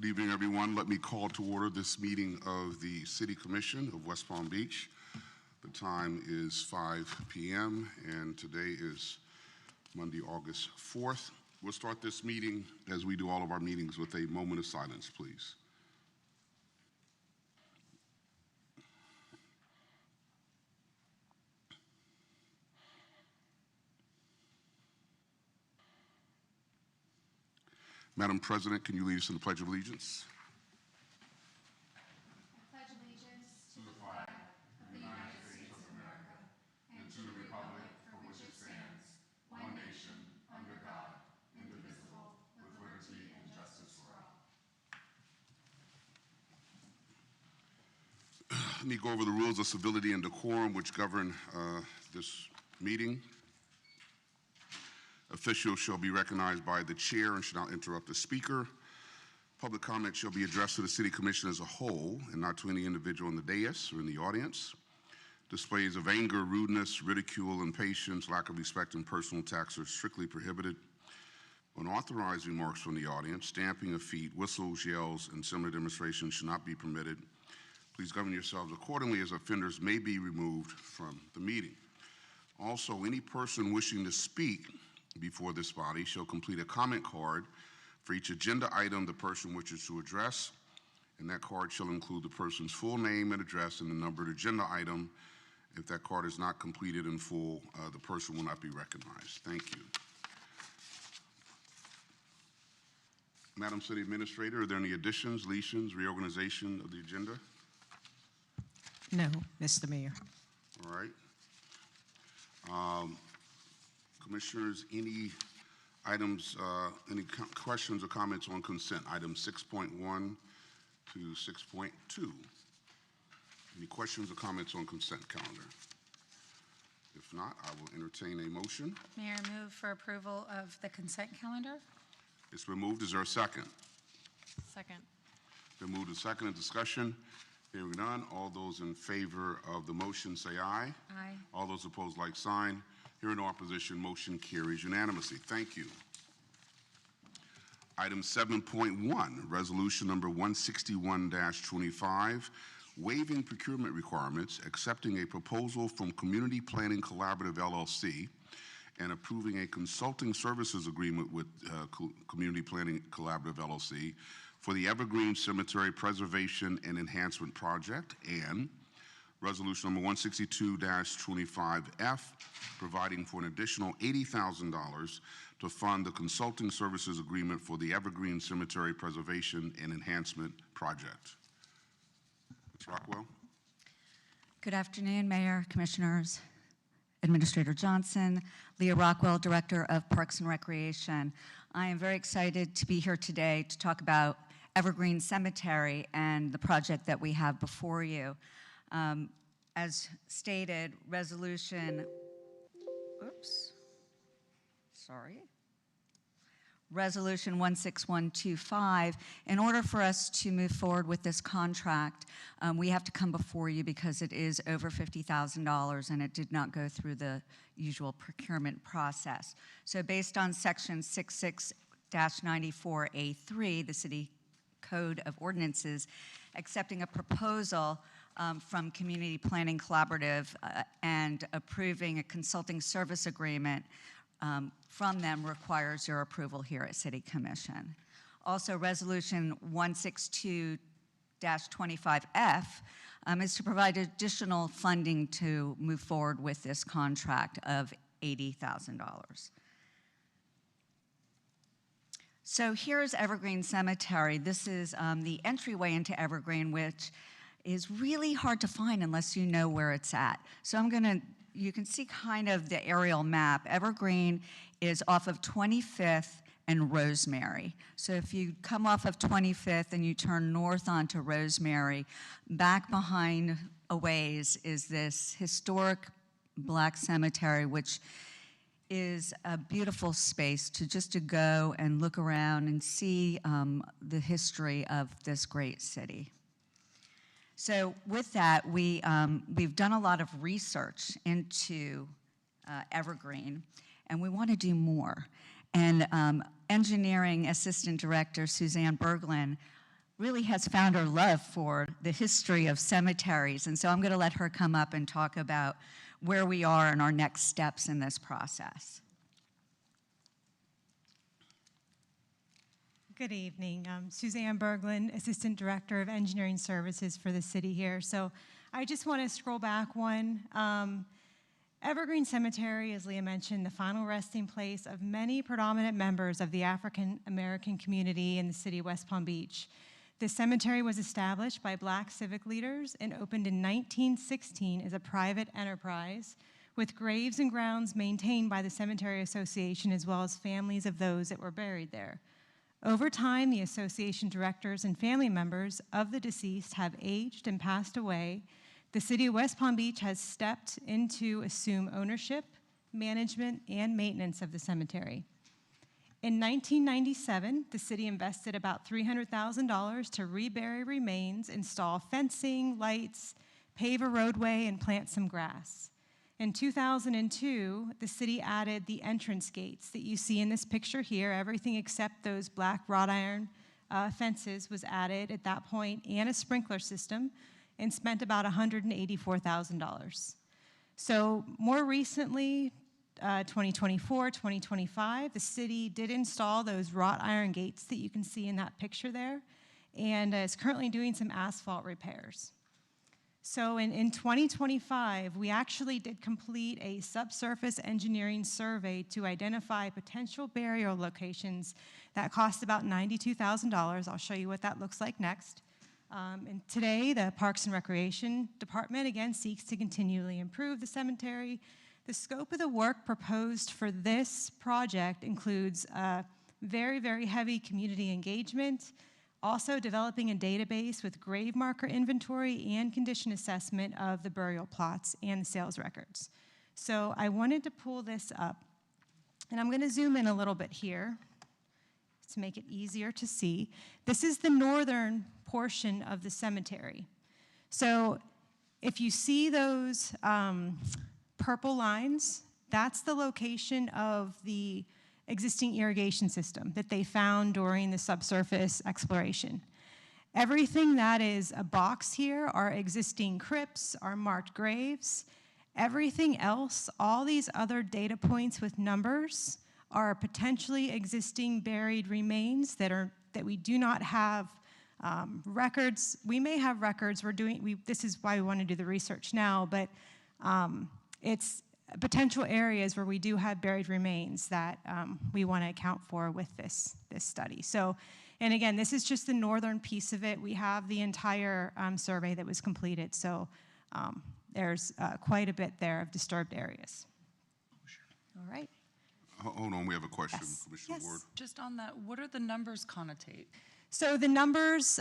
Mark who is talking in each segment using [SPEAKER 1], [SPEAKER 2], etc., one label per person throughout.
[SPEAKER 1] Good evening, everyone. Let me call to order this meeting of the City Commission of West Palm Beach. The time is 5 p.m. and today is Monday, August 4th. We'll start this meeting, as we do all of our meetings, with a moment of silence, please. Madam President, can you lead us in the Pledge of Allegiance?
[SPEAKER 2] I pledge allegiance to the flag of the United States of America and to the republic for which it stands, one nation, under God, indivisible, with liberty and justice for all.
[SPEAKER 1] Let me go over the rules of civility and decorum which govern this meeting. Officials shall be recognized by the chair and should not interrupt the speaker. Public comment shall be addressed to the City Commission as a whole and not to any individual in the dais or in the audience. Displays of anger, rudeness, ridicule, impatience, lack of respect, and personal attacks are strictly prohibited. Unauthorized remarks from the audience, stamping of feet, whistles, yells, and similar demonstrations should not be permitted. Please govern yourselves accordingly, as offenders may be removed from the meeting. Also, any person wishing to speak before this body shall complete a comment card for each agenda item the person wishes to address, and that card shall include the person's full name and address and the numbered agenda item. If that card is not completed in full, the person will not be recognized. Thank you. Madam City Administrator, are there any additions, deletions, reorganization of the agenda?
[SPEAKER 3] No, Mr. Mayor.
[SPEAKER 1] All right. Commissioners, any items, any questions or comments on consent? Items 6.1 to 6.2. Any questions or comments on consent calendar? If not, I will entertain a motion.
[SPEAKER 2] Mayor, move for approval of the consent calendar.
[SPEAKER 1] It's been moved. Is there a second?
[SPEAKER 2] Second.
[SPEAKER 1] Been moved and seconded. Discussion. Hearing none. All those in favor of the motion say aye.
[SPEAKER 2] Aye.
[SPEAKER 1] All those opposed, like sign. Hearing no opposition, motion carries unanimously. Thank you. Item 7.1, resolution number 161-25, waiving procurement requirements, accepting a proposal from Community Planning Collaborative LLC, and approving a consulting services agreement with Community Planning Collaborative LLC for the Evergreen Cemetery Preservation and Enhancement Project, and resolution number 162-25F, providing for an additional $80,000 to fund the consulting services agreement for the Evergreen Cemetery Preservation and Enhancement Project. Ms. Rockwell.
[SPEAKER 4] Good afternoon, Mayor, Commissioners, Administrator Johnson, Leah Rockwell, Director of Parks and Recreation. I am very excited to be here today to talk about Evergreen Cemetery and the project that we have before you. As stated, resolution 16125, in order for us to move forward with this contract, we have to come before you because it is over $50,000 and it did not go through the usual procurement process. So based on section 66-94A3, the City Code of Ordinances, accepting a proposal from Community Planning Collaborative and approving a consulting service agreement from them requires your approval here at City Commission. Also, resolution 162-25F is to provide additional funding to move forward with this contract of $80,000. So here's Evergreen Cemetery. This is the entryway into Evergreen, which is really hard to find unless you know where it's at. So you can see kind of the aerial map. Evergreen is off of 25th and Rosemary. So if you come off of 25th and you turn north onto Rosemary, back behind a ways is this historic black cemetery, which is a beautiful space to go and look around and see the history of this great city. So with that, we've done a lot of research into Evergreen, and we want to do more. And Engineering Assistant Director Suzanne Berglund really has found her love for the history of cemeteries. And so I'm going to let her come up and talk about where we are and our next steps in this process.
[SPEAKER 5] Good evening. I'm Suzanne Berglund, Assistant Director of Engineering Services for the city here. So I just want to scroll back one. Evergreen Cemetery, as Leah mentioned, the final resting place of many predominant members of the African American community in the city of West Palm Beach. This cemetery was established by Black civic leaders and opened in 1916 as a private enterprise, with graves and grounds maintained by the Cemetery Association as well as families of those that were buried there. Over time, the association directors and family members of the deceased have aged and passed away. The city of West Palm Beach has stepped in to assume ownership, management, and maintenance of the cemetery. In 1997, the city invested about $300,000 to rebury remains, install fencing, lights, pave a roadway, and plant some grass. In 2002, the city added the entrance gates that you see in this picture here. Everything except those black wrought iron fences was added at that point, and a sprinkler system, and spent about $184,000. So more recently, 2024, 2025, the city did install those wrought iron gates that you can see in that picture there, and is currently doing some asphalt repairs. So in 2025, we actually did complete a subsurface engineering survey to identify potential burial locations that cost about $92,000. I'll show you what that looks like next. And today, the Parks and Recreation Department, again, seeks to continually improve the cemetery. The scope of the work proposed for this project includes very, very heavy community engagement, also developing a database with grave marker inventory and condition assessment of the burial plots and the sales records. So I wanted to pull this up, and I'm going to zoom in a little bit here to make it easier to see. This is the northern portion of the cemetery. So if you see those purple lines, that's the location of the existing irrigation system that they found during the subsurface exploration. Everything that is a box here are existing crypts, are marked graves. Everything else, all these other data points with numbers, are potentially existing buried remains that we do not have records. We may have records. This is why we want to do the research now, but it's potential areas where we do have buried remains that we want to account for with this study. So, and again, this is just the northern piece of it. We have the entire survey that was completed, so there's quite a bit there of disturbed areas. All right.
[SPEAKER 1] Hold on, we have a question,
[SPEAKER 5] Yes.
[SPEAKER 1] Commissioner
[SPEAKER 5] Yes.
[SPEAKER 1] Ward.
[SPEAKER 2] Just on that, what are the numbers connotate?
[SPEAKER 5] So the numbers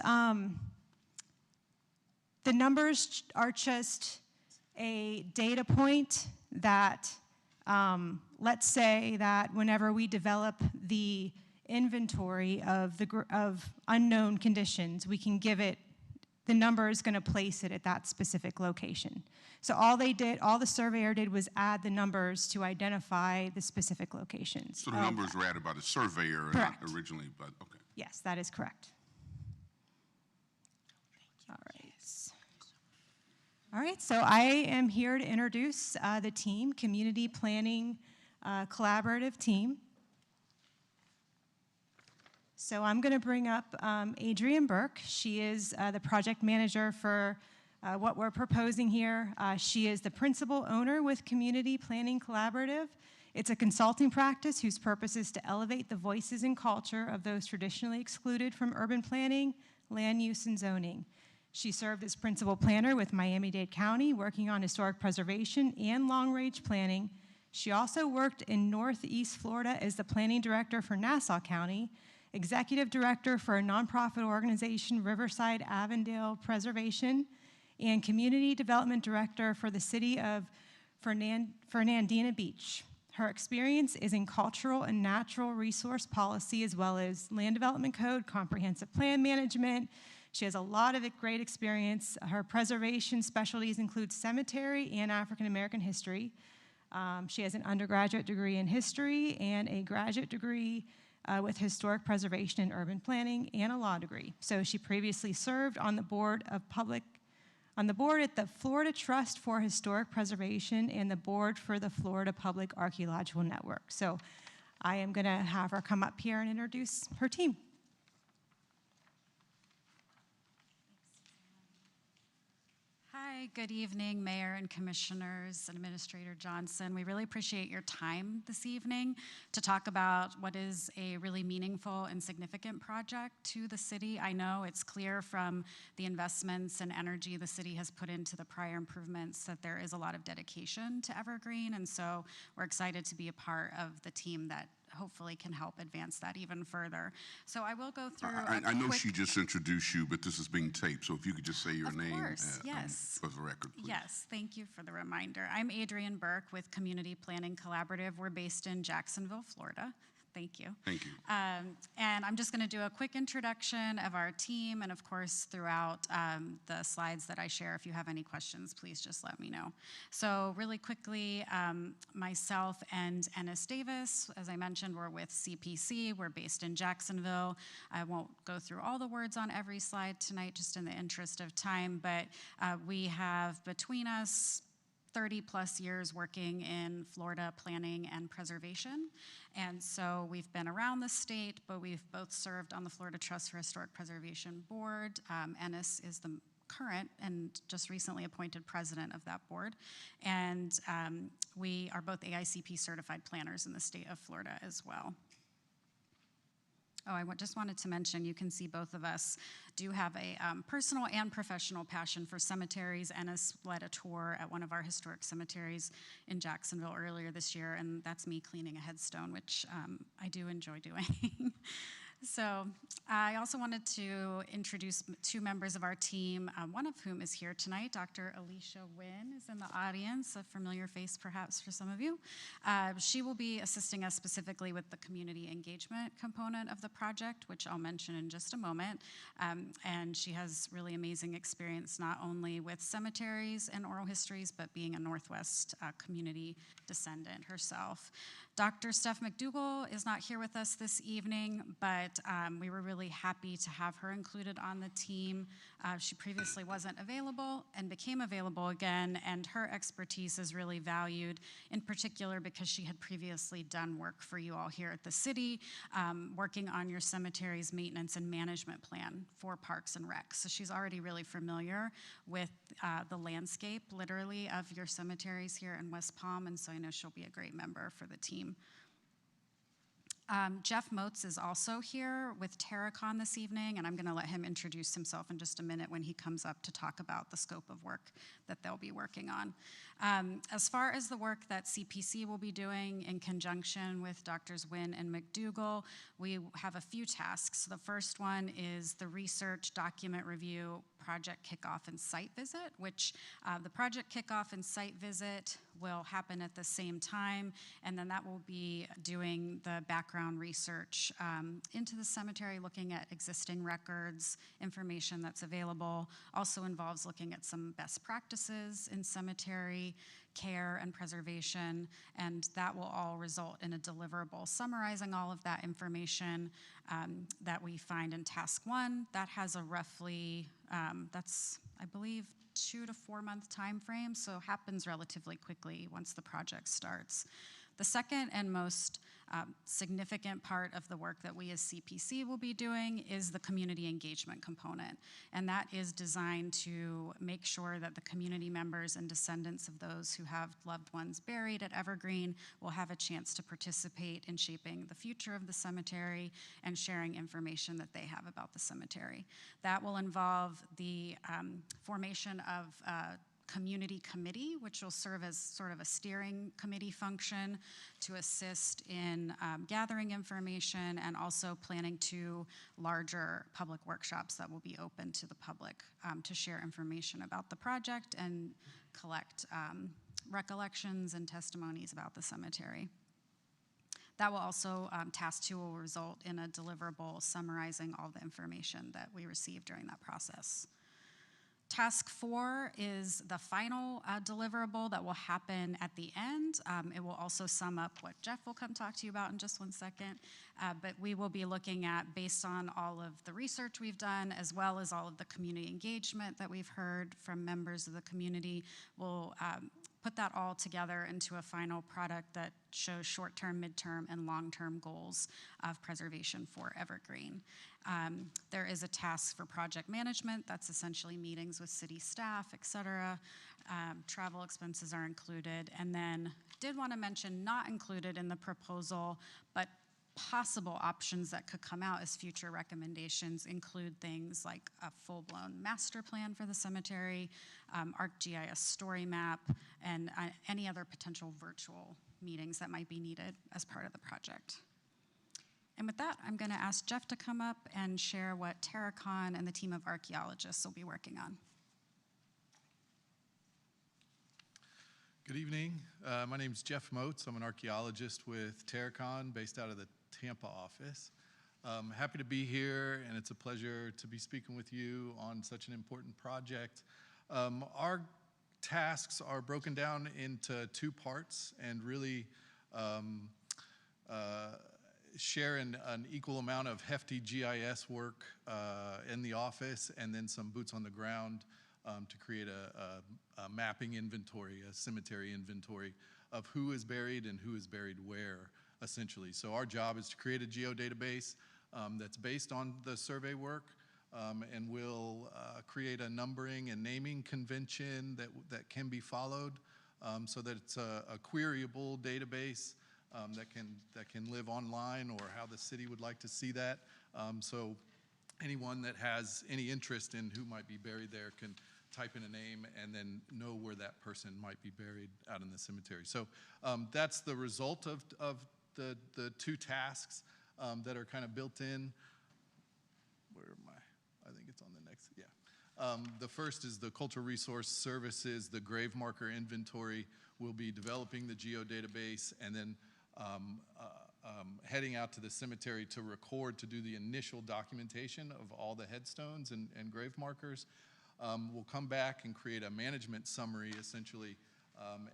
[SPEAKER 5] are just a data point that, let's say that whenever we develop the inventory of unknown conditions, we can give it, the number is going to place it at that specific location. So all the surveyor did was add the numbers to identify the specific locations.
[SPEAKER 1] So the numbers were added by the surveyor and not
[SPEAKER 5] Correct.
[SPEAKER 1] originally, but okay.
[SPEAKER 5] Yes, that is correct. All right. All right, so I am here to introduce the team, Community Planning Collaborative Team. So I'm going to bring up Adrienne Burke. She is the project manager for what we're proposing here. She is the principal owner with Community Planning Collaborative. It's a consulting practice whose purpose is to elevate the voices and culture of those traditionally excluded from urban planning, land use, and zoning. She served as principal planner with Miami-Dade County, working on historic preservation and long-range planning. She also worked in Northeast Florida as the planning director for Nassau County, executive director for a nonprofit organization, Riverside Avondale Preservation, and community development director for the city of Fernandina Beach. Her experience is in cultural and natural resource policy, as well as land development code, comprehensive plan management. She has a lot of great experience. Her preservation specialties include cemetery and African American history. She has an undergraduate degree in history and a graduate degree with historic preservation and urban planning and a law degree. So she previously served on the board at the Florida Trust for Historic Preservation and the board for the Florida Public Archaeological Network. So I am going to have her come up here and introduce her team.
[SPEAKER 6] Hi, good evening, Mayor and Commissioners, and Administrator Johnson. We really appreciate your time this evening to talk about what is a really meaningful and significant project to the city. I know it's clear from the investments and energy the city has put into the prior improvements that there is a lot of dedication to Evergreen, and so we're excited to be a part of the team that hopefully can help advance that even further. So I will go through
[SPEAKER 1] I know she just introduced you, but this is being taped, so if you could just say your name
[SPEAKER 6] yes.
[SPEAKER 1] for the record, please.
[SPEAKER 6] Yes, thank you for the reminder. I'm Adrienne Burke with Community Planning Collaborative. We're based in Jacksonville, Florida. Thank you.
[SPEAKER 1] Thank you.
[SPEAKER 6] And I'm just going to do a quick introduction of our team, and of course, throughout the slides that I share, if you have any questions, please just let me know. So really quickly, myself and Ennis Davis, as I mentioned, we're with CPC. We're based in Jacksonville. I won't go through all the words on every slide tonight, just in the interest of time, but we have between us 30 plus years working in Florida planning and preservation. And so we've been around the state, but we've both served on the Florida Trust for Historic Preservation Board. Ennis is the current and just recently appointed president of that board. And we are both AICP certified planners in the state of Florida as well. Oh, I just wanted to mention, you can see both of us do have a personal and professional passion for cemeteries. Ennis led a tour at one of our historic cemeteries in Jacksonville earlier this year, and that's me cleaning a headstone, which I do enjoy doing. So I also wanted to introduce two members of our team, one of whom is here tonight. Dr. Alicia Wynn is in the audience, a familiar face perhaps for some of you. She will be assisting us specifically with the community engagement component of the project, which I'll mention in just a moment. And she has really amazing experience not only with cemeteries and oral histories, but being a Northwest community descendant herself. Dr. Steph McDougall is not here with us this evening, but we were really happy to have her included on the team. She previously wasn't available and became available again, and her expertise is really valued, in particular because she had previously done work for you all here at the city, working on your cemetery's maintenance and management plan for Parks and Rec. So she's already really familiar with the landscape, literally, of your cemeteries here in West Palm, and so I know she'll be a great member for the team. Jeff Moats is also here with Terracon this evening, and I'm going to let him introduce himself in just a minute when he comes up to talk about the scope of work that they'll be working on. As far as the work that CPC will be doing in conjunction with Drs. Wynn and McDougall, we have a few tasks. The first one is the research, document review, project kickoff, and site visit, which the project kickoff and site visit will happen at the same time, and then that will be doing the background research into the cemetery, looking at existing records, information that's available. Also involves looking at some best practices in cemetery care and preservation, and that will all result in a deliverable summarizing all of that information that we find in task 1. That has a roughly, that's, I believe, 2 to 4 month time frame, so happens relatively quickly once the project starts. The second and most significant part of the work that we as CPC will be doing is the community engagement component, and that is designed to make sure that the community members and descendants of those who have loved ones buried at Evergreen will have a chance to participate in shaping the future of the cemetery and sharing information that they have about the cemetery. That will involve the formation of community committee, which will serve as sort of a steering committee function to assist in gathering information and also planning 2 larger public workshops that will be open to the public to share information about the project and collect recollections and testimonies about the cemetery. That will also, task 2 will result in a deliverable summarizing all the information that we received during that process. Task 4 is the final deliverable that will happen at the end. It will also sum up what Jeff will come talk to you about in just one second. But we will be looking at, based on all of the research we've done, as well as all of the community engagement that we've heard from members of the community, we'll put that all together into a final product that shows short-term, mid-term, and long-term goals of preservation for Evergreen. There is a task for project management. That's essentially meetings with city staff, et cetera. Travel expenses are included. And then did want to mention, not included in the proposal, but possible options that could come out as future recommendations include things like a full-blown master plan for the cemetery, ArcGIS story map, and any other potential virtual meetings that might be needed as part of the project. And with that, I'm going to ask Jeff to come up and share what Terracon and the team of archaeologists will be working on.
[SPEAKER 7] Good evening. My name is Jeff Moats. I'm an archaeologist with Terracon, based out of the Tampa office. Happy to be here, and it's a pleasure to be speaking with you on such an important project. Our tasks are broken down into two parts and really share an equal amount of hefty GIS work in the office, and then some boots on the ground to create a mapping inventory, a cemetery inventory of who is buried and who is buried where, essentially. So our job is to create a geodatabase that's based on the survey work, and we'll create a numbering and naming convention that can be followed, so that it's a queryable database that can live online, or how the city would like to see that. So anyone that has any interest in who might be buried there can type in a name and then know where that person might be buried out in the cemetery. So that's the result of the two tasks that are kind of built in. Where am I? I think it's on the next, yeah. The first is the Cultural Resource Services, the grave marker inventory. We'll be developing the geodatabase, and then heading out to the cemetery to record, to do the initial documentation of all the headstones and grave markers. We'll come back and create a management summary, essentially,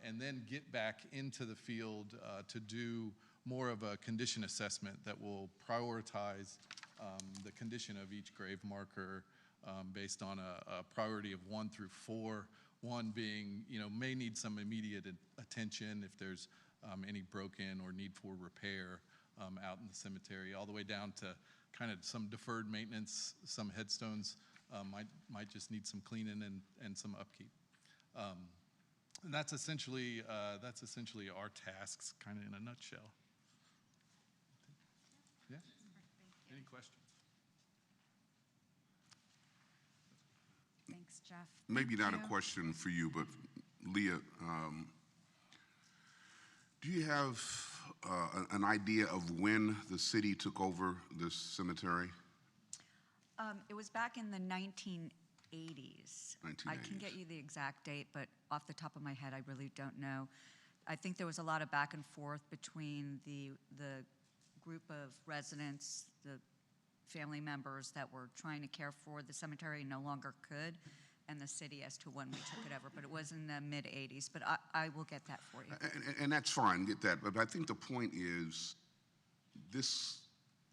[SPEAKER 7] and then get back into the field to do more of a condition assessment that will prioritize the condition of each grave marker based on a priority of 1 through 4. 1 being, may need some immediate attention if there's any broken or need for repair out in the cemetery, all the way down to kind of some deferred maintenance. Some headstones might just need some cleaning and some upkeep. And that's essentially our tasks, kind of in a nutshell. Yeah? Any questions?
[SPEAKER 6] Thanks, Jeff.
[SPEAKER 1] Maybe
[SPEAKER 6] Thank
[SPEAKER 1] not a
[SPEAKER 6] you.
[SPEAKER 1] question for you, but Leah, do you have an idea of when the city took over this cemetery?
[SPEAKER 4] It was back in the 1980s. I can get you the exact date, but off the top of my head, I really don't know. I think there was a lot of back and forth between the group of residents, the family members that were trying to care for the cemetery and no longer could, and the city as to when we took it over. But it was in the mid-'80s, but I will get that for you.
[SPEAKER 1] And that's fine, get that. But I think the point is, this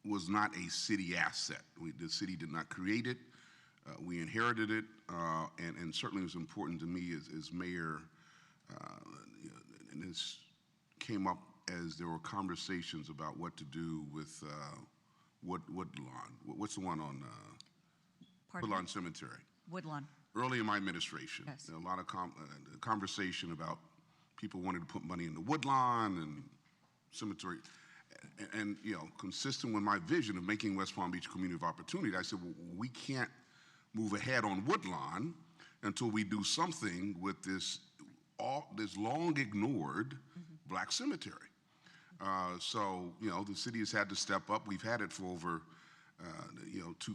[SPEAKER 1] was not a city asset. The city did not create it. We inherited it, and certainly it was important to me as mayor, and this came up as there were conversations about what to do with Woodlawn. What's the one on Woodlawn Cemetery?
[SPEAKER 4] Woodlawn.
[SPEAKER 1] Early in my administration,
[SPEAKER 4] Yes.
[SPEAKER 1] a lot of conversation about people wanting to put money into Woodlawn and cemetery. And consistent with my vision of making West Palm Beach a community of opportunity, I said, well, we can't move ahead on Woodlawn until we do something with this long ignored black cemetery. So the city has had to step up. We've had it for over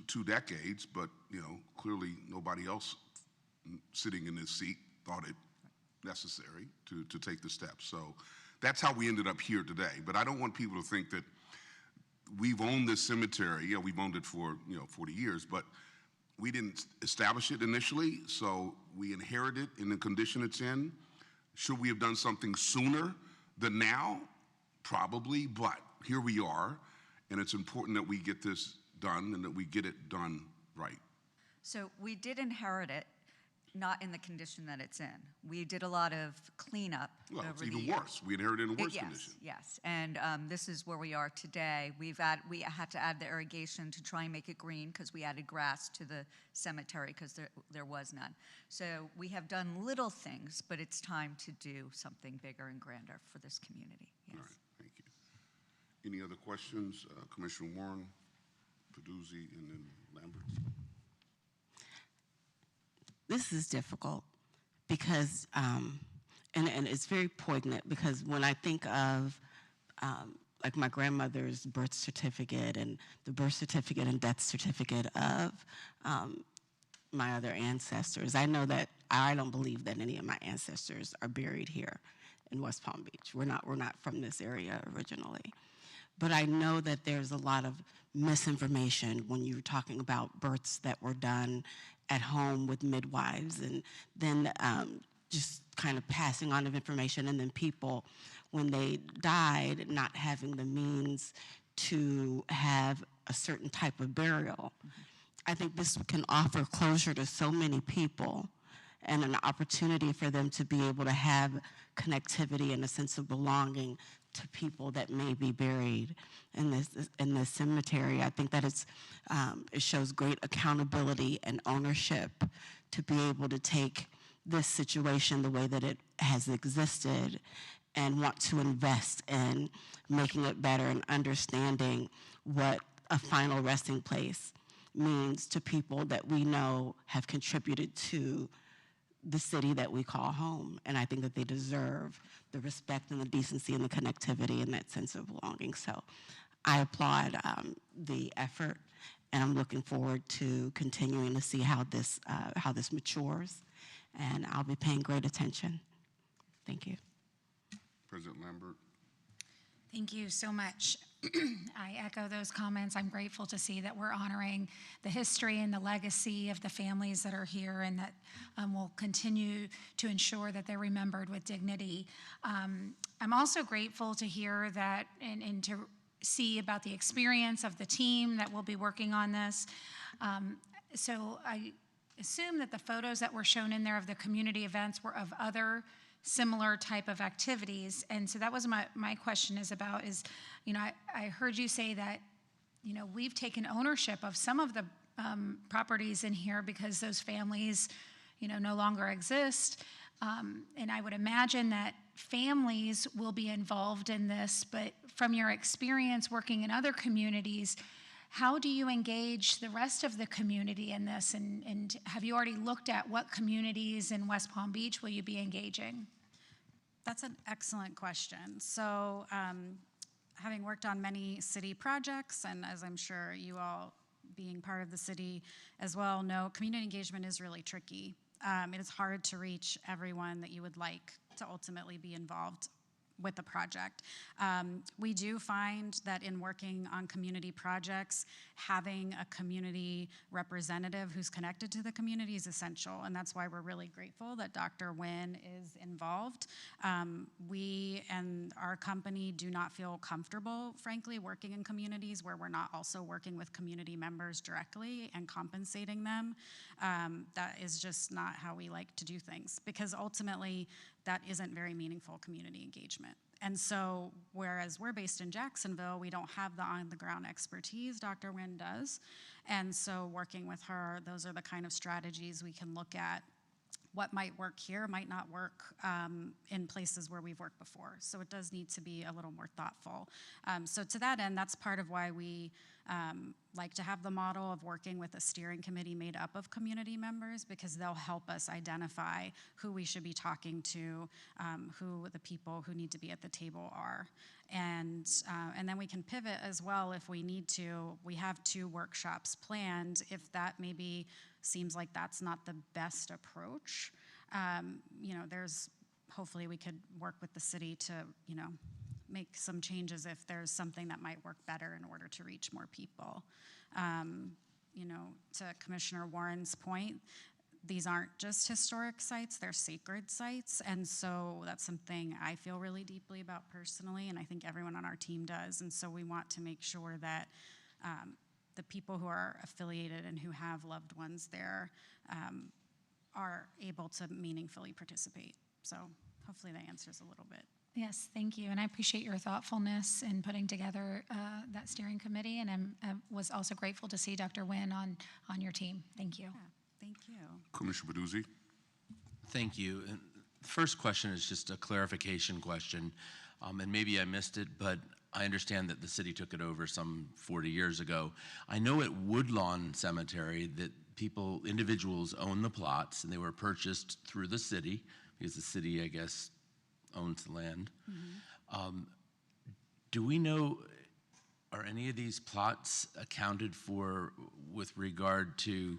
[SPEAKER 1] two decades, but clearly nobody else sitting in this seat thought it necessary to take the steps. So that's how we ended up here today. But I don't want people to think that we've owned this cemetery. We've owned it for 40 years, but we didn't establish it initially, so we inherit it in the condition it's in. Should we have done something sooner than now? Probably, but here we are, and it's important that we get this done and that we get it done right.
[SPEAKER 4] So we did inherit it, not in the condition that it's in. We did a lot of cleanup
[SPEAKER 1] Well,
[SPEAKER 4] over
[SPEAKER 1] it's
[SPEAKER 4] the
[SPEAKER 1] even
[SPEAKER 4] years.
[SPEAKER 1] worse. We inherited it in worse
[SPEAKER 4] Yes,
[SPEAKER 1] condition.
[SPEAKER 4] yes, and this is where we are today. We had to add the irrigation to try and make it green because we added grass to the cemetery because there was none. So we have done little things, but it's time to do something bigger and grander for this community. Yes.
[SPEAKER 1] All right, thank you. Any other questions? Commissioner Warren, Peduzzi, and then Lambert.
[SPEAKER 8] This is difficult because, and it's very poignant because when I think of like my grandmother's birth certificate and the birth certificate and death certificate of my other ancestors, I know that I don't believe that any of my ancestors are buried here in West Palm Beach. We're not from this area originally. But I know that there's a lot of misinformation when you're talking about births that were done at home with midwives and then just kind of passing on of information, and then people, when they died, not having the means to have a certain type of burial. I think this can offer closure to so many people and an opportunity for them to be able to have connectivity and a sense of belonging to people that may be buried in this cemetery. I think that it shows great accountability and ownership to be able to take this situation the way that it has existed and want to invest in making it better and understanding what a final resting place means to people that we know have contributed to the city that we call home. And I think that they deserve the respect and the decency and the connectivity and that sense of belonging. So I applaud the effort, and I'm looking forward to continuing to see how this matures, and I'll be paying great attention. Thank you.
[SPEAKER 1] President Lambert.
[SPEAKER 2] Thank you so much. I echo those comments. I'm grateful to see that we're honoring the history and the legacy of the families that are here, and that will continue to ensure that they're remembered with dignity. I'm also grateful to hear that and to see about the experience of the team that will be working on this. So I assume that the photos that were shown in there of the community events were of other similar type of activities. And so that was my question is, I heard you say that, we've taken ownership of some of the properties in here because those families, no longer exist. And I would imagine that families will be involved in this, but from your experience working in other communities, how do you engage the rest of the community in this? And have you already looked at what communities in West Palm Beach will you be engaging?
[SPEAKER 6] That's an excellent question. So having worked on many city projects, and as I'm sure you all being part of the city as well know, community engagement is really tricky. It is hard to reach everyone that you would like to ultimately be involved with the project. We do find that in working on community projects, having a community representative who's connected to the community is essential, and that's why we're really grateful that Dr. Nguyen is involved. We and our company do not feel comfortable, frankly, working in communities where we're not also working with community members directly and compensating them. That is just not how we like to do things, because ultimately that isn't very meaningful community engagement. And so, whereas we're based in Jacksonville, we don't have the on-the-ground expertise Dr. Nguyen does. And so working with her, those are the kind of strategies we can look at. What might work here might not work in places where we've worked before. So it does need to be a little more thoughtful. So to that end, that's part of why we like to have the model of working with a steering committee made up of community members, because they'll help us identify who we should be talking to, who the people who need to be at the table are. And then we can pivot as well if we need to. We have 2 workshops planned. If that maybe seems like that's not the best approach, there's, hopefully we could work with the city to, make some changes if there's something that might work better in order to reach more people. to Commissioner Warren's point, these aren't just historic sites, they're sacred sites. And so that's something I feel really deeply about personally, and I think everyone on our team does. And so we want to make sure that the people who are affiliated and who have loved ones there are able to meaningfully participate. So hopefully that answers a little bit.
[SPEAKER 2] Yes, thank you. And I appreciate your thoughtfulness in putting together that steering committee. And I was also grateful to see Dr. Nguyen on your team. Thank you.
[SPEAKER 6] Yeah, thank you.
[SPEAKER 1] Commissioner Baduzzi.
[SPEAKER 9] Thank you. And the first question is just a clarification question, and maybe I missed it, but I understand that the city took it over some 40 years ago. I know at Woodlawn Cemetery that individuals own the plots, and they were purchased through the city, because the city, I guess, owns the land. Do we know, are any of these plots accounted for with regard to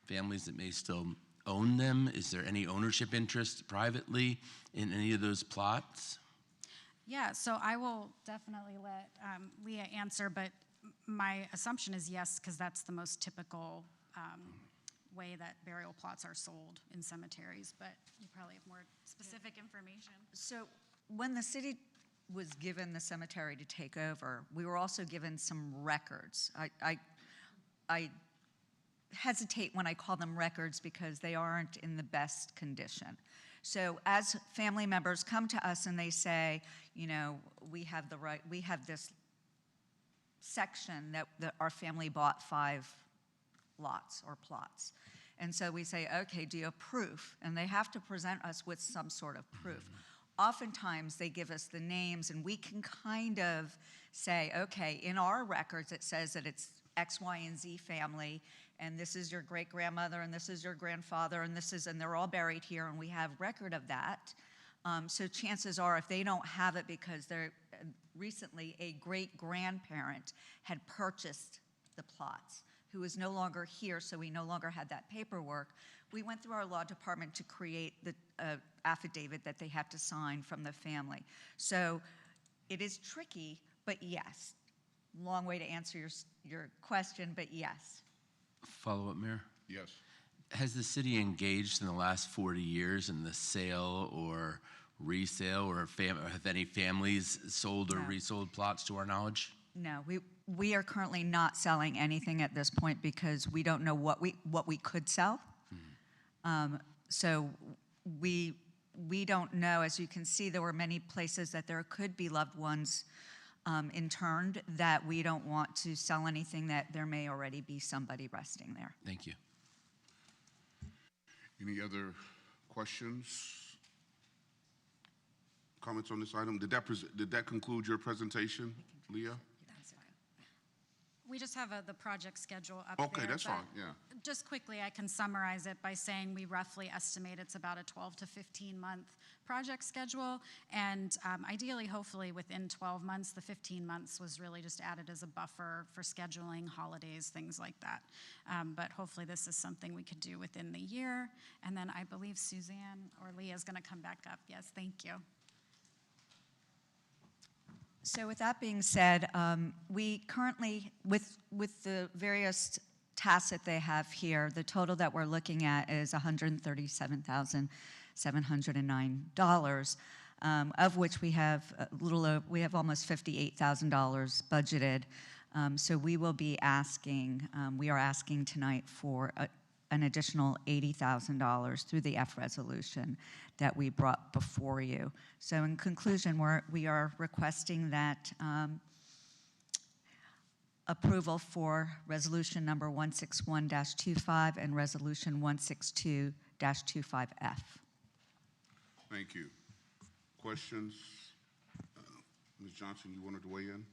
[SPEAKER 9] families that may still own them? Is there any ownership interest privately in any of those plots?
[SPEAKER 6] Yeah, so I will definitely let Leah answer, but my assumption is yes, because that's the most typical way that burial plots are sold in cemeteries, but you probably have more specific information.
[SPEAKER 4] So when the city was given the cemetery to take over, we were also given some records. I hesitate when I call them records because they aren't in the best condition. So as family members come to us and they say, we have this section that our family bought 5 lots or plots. And so we say, okay, do you have proof? And they have to present us with some sort of proof. Oftentimes they give us the names and we can kind of say, okay, in our records it says that it's X, Y, and Z family, and this is your great-grandmother, and this is your grandfather, and they're all buried here, and we have record of that. So chances are, if they don't have it because they're recently a great-grandparent had purchased the plots, who is no longer here, so we no longer had that paperwork, we went through our law department to create the affidavit that they had to sign from the family. So it is tricky, but yes. Long way to answer your question, but yes.
[SPEAKER 9] Follow-up, Mayor?
[SPEAKER 1] Yes.
[SPEAKER 9] Has the city engaged in the last 40 years in the sale or resale, or have any families sold or
[SPEAKER 4] No.
[SPEAKER 9] resold plots to our knowledge?
[SPEAKER 4] No, we are currently not selling anything at this point because we don't know what we could sell. So we don't know. As you can see, there were many places that there could be loved ones interned that we don't want to sell anything that there may already be somebody resting there.
[SPEAKER 9] Thank you.
[SPEAKER 1] Any other questions? Comments on this item? Did that conclude your presentation, Leah?
[SPEAKER 6] We just have the project schedule up there.
[SPEAKER 1] Okay, that's
[SPEAKER 6] but
[SPEAKER 1] fine, yeah.
[SPEAKER 6] Just quickly, I can summarize it by saying we roughly estimate it's about a 12 to 15-month project schedule, and ideally, hopefully, within 12 months. The 15 months was really just added as a buffer for scheduling, holidays, things like that. But hopefully, this is something we could do within the year. And then I believe Suzanne or Leah is going to come back up. Yes, thank you.
[SPEAKER 4] So with that being said, we currently, with the various tasks that they have here, the total that we're looking at is $137,709, of which we have almost $58,000 budgeted. So we are asking tonight for an additional $80,000 through the F resolution that we brought before you. So in conclusion, we are requesting that approval for resolution number 161-25 and resolution 162-25F.
[SPEAKER 1] Thank you. Questions? Ms. Johnson, you wanted to weigh in?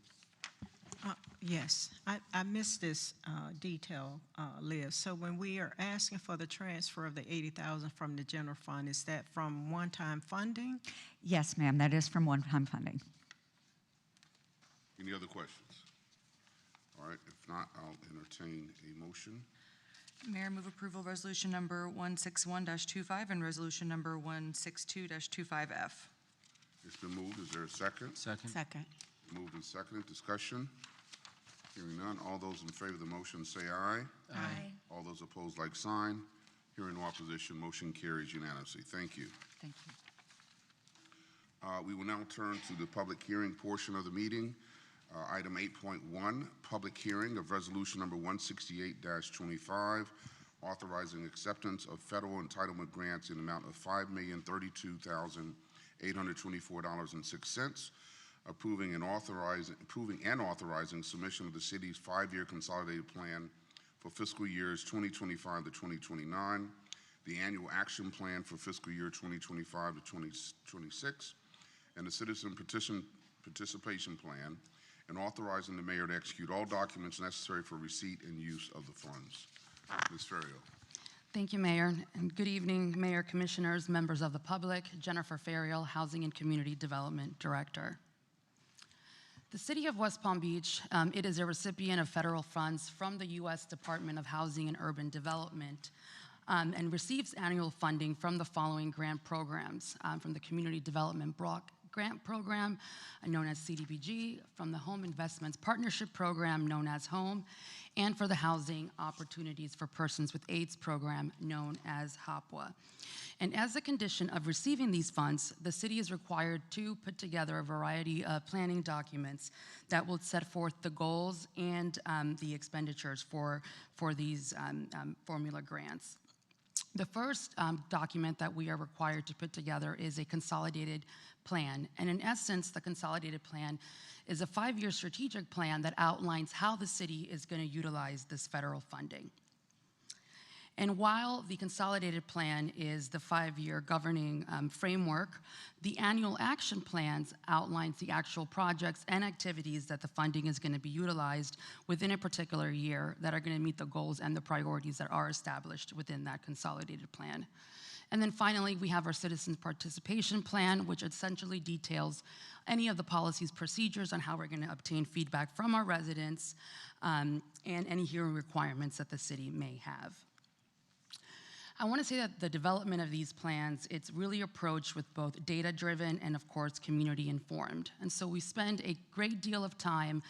[SPEAKER 3] Yes, I missed this detail, Liz. So when we are asking for the transfer of the $80,000 from the general fund, is that from one-time funding?
[SPEAKER 4] Yes, ma'am, that is from one-time funding.
[SPEAKER 1] Any other questions? All right, if not, I'll entertain a motion.
[SPEAKER 10] Mayor, move approval of resolution number 161-25 and resolution number 162-25F.
[SPEAKER 1] It's been moved. Is there a second?
[SPEAKER 9] Second.
[SPEAKER 8] Second.
[SPEAKER 1] Moved and seconded. Discussion. Hearing none, all those in favor of the motion say aye.
[SPEAKER 10] Aye.
[SPEAKER 1] All those opposed, like sign. Hearing no opposition, motion carries unanimously. Thank you.
[SPEAKER 10] Thank you.
[SPEAKER 1] We will now turn to the public hearing portion of the meeting. Item 8.1, public hearing of resolution number 168-25, authorizing acceptance of federal entitlement grants in the amount of $5,032,824.06, approving and authorizing submission of the city's 5-year consolidated plan for fiscal years 2025 to 2029, the annual action plan for fiscal year 2025 to 2026, and the citizen participation plan, and authorizing the mayor to execute all documents necessary for receipt and use of the funds. Ms. Ferriero.
[SPEAKER 11] Thank you, Mayor, and good evening, Mayor, Commissioners, members of the public. Jennifer Ferriel, Housing and Community Development Director. The City of West Palm Beach, it is a recipient of federal funds from the U.S. Department of Housing and Urban Development, and receives annual funding from the following grant programs: from the Community Development Block Grant Program, known as CDBG, from the Home Investments Partnership Program, known as HOME, and for the Housing Opportunities for Persons with AIDS program, known as HOPWA. And as a condition of receiving these funds, the city is required to put together a variety of planning documents that will set forth the goals and the expenditures for these formula grants. The first document that we are required to put together is a consolidated plan. And in essence, the consolidated plan is a 5-year strategic plan that outlines how the city is going to utilize this federal funding. And while the consolidated plan is the 5-year governing framework, the annual action plans outlines the actual projects and activities that the funding is going to be utilized within a particular year that are going to meet the goals and the priorities that are established within that consolidated plan. And then finally, we have our citizens participation plan, which essentially details any of the policies, procedures on how we're going to obtain feedback from our residents, and any hearing requirements that the city may have. I want to say that the development of these plans, it's really approached with both data-driven and, of course, community-informed. And so we spend a great deal of time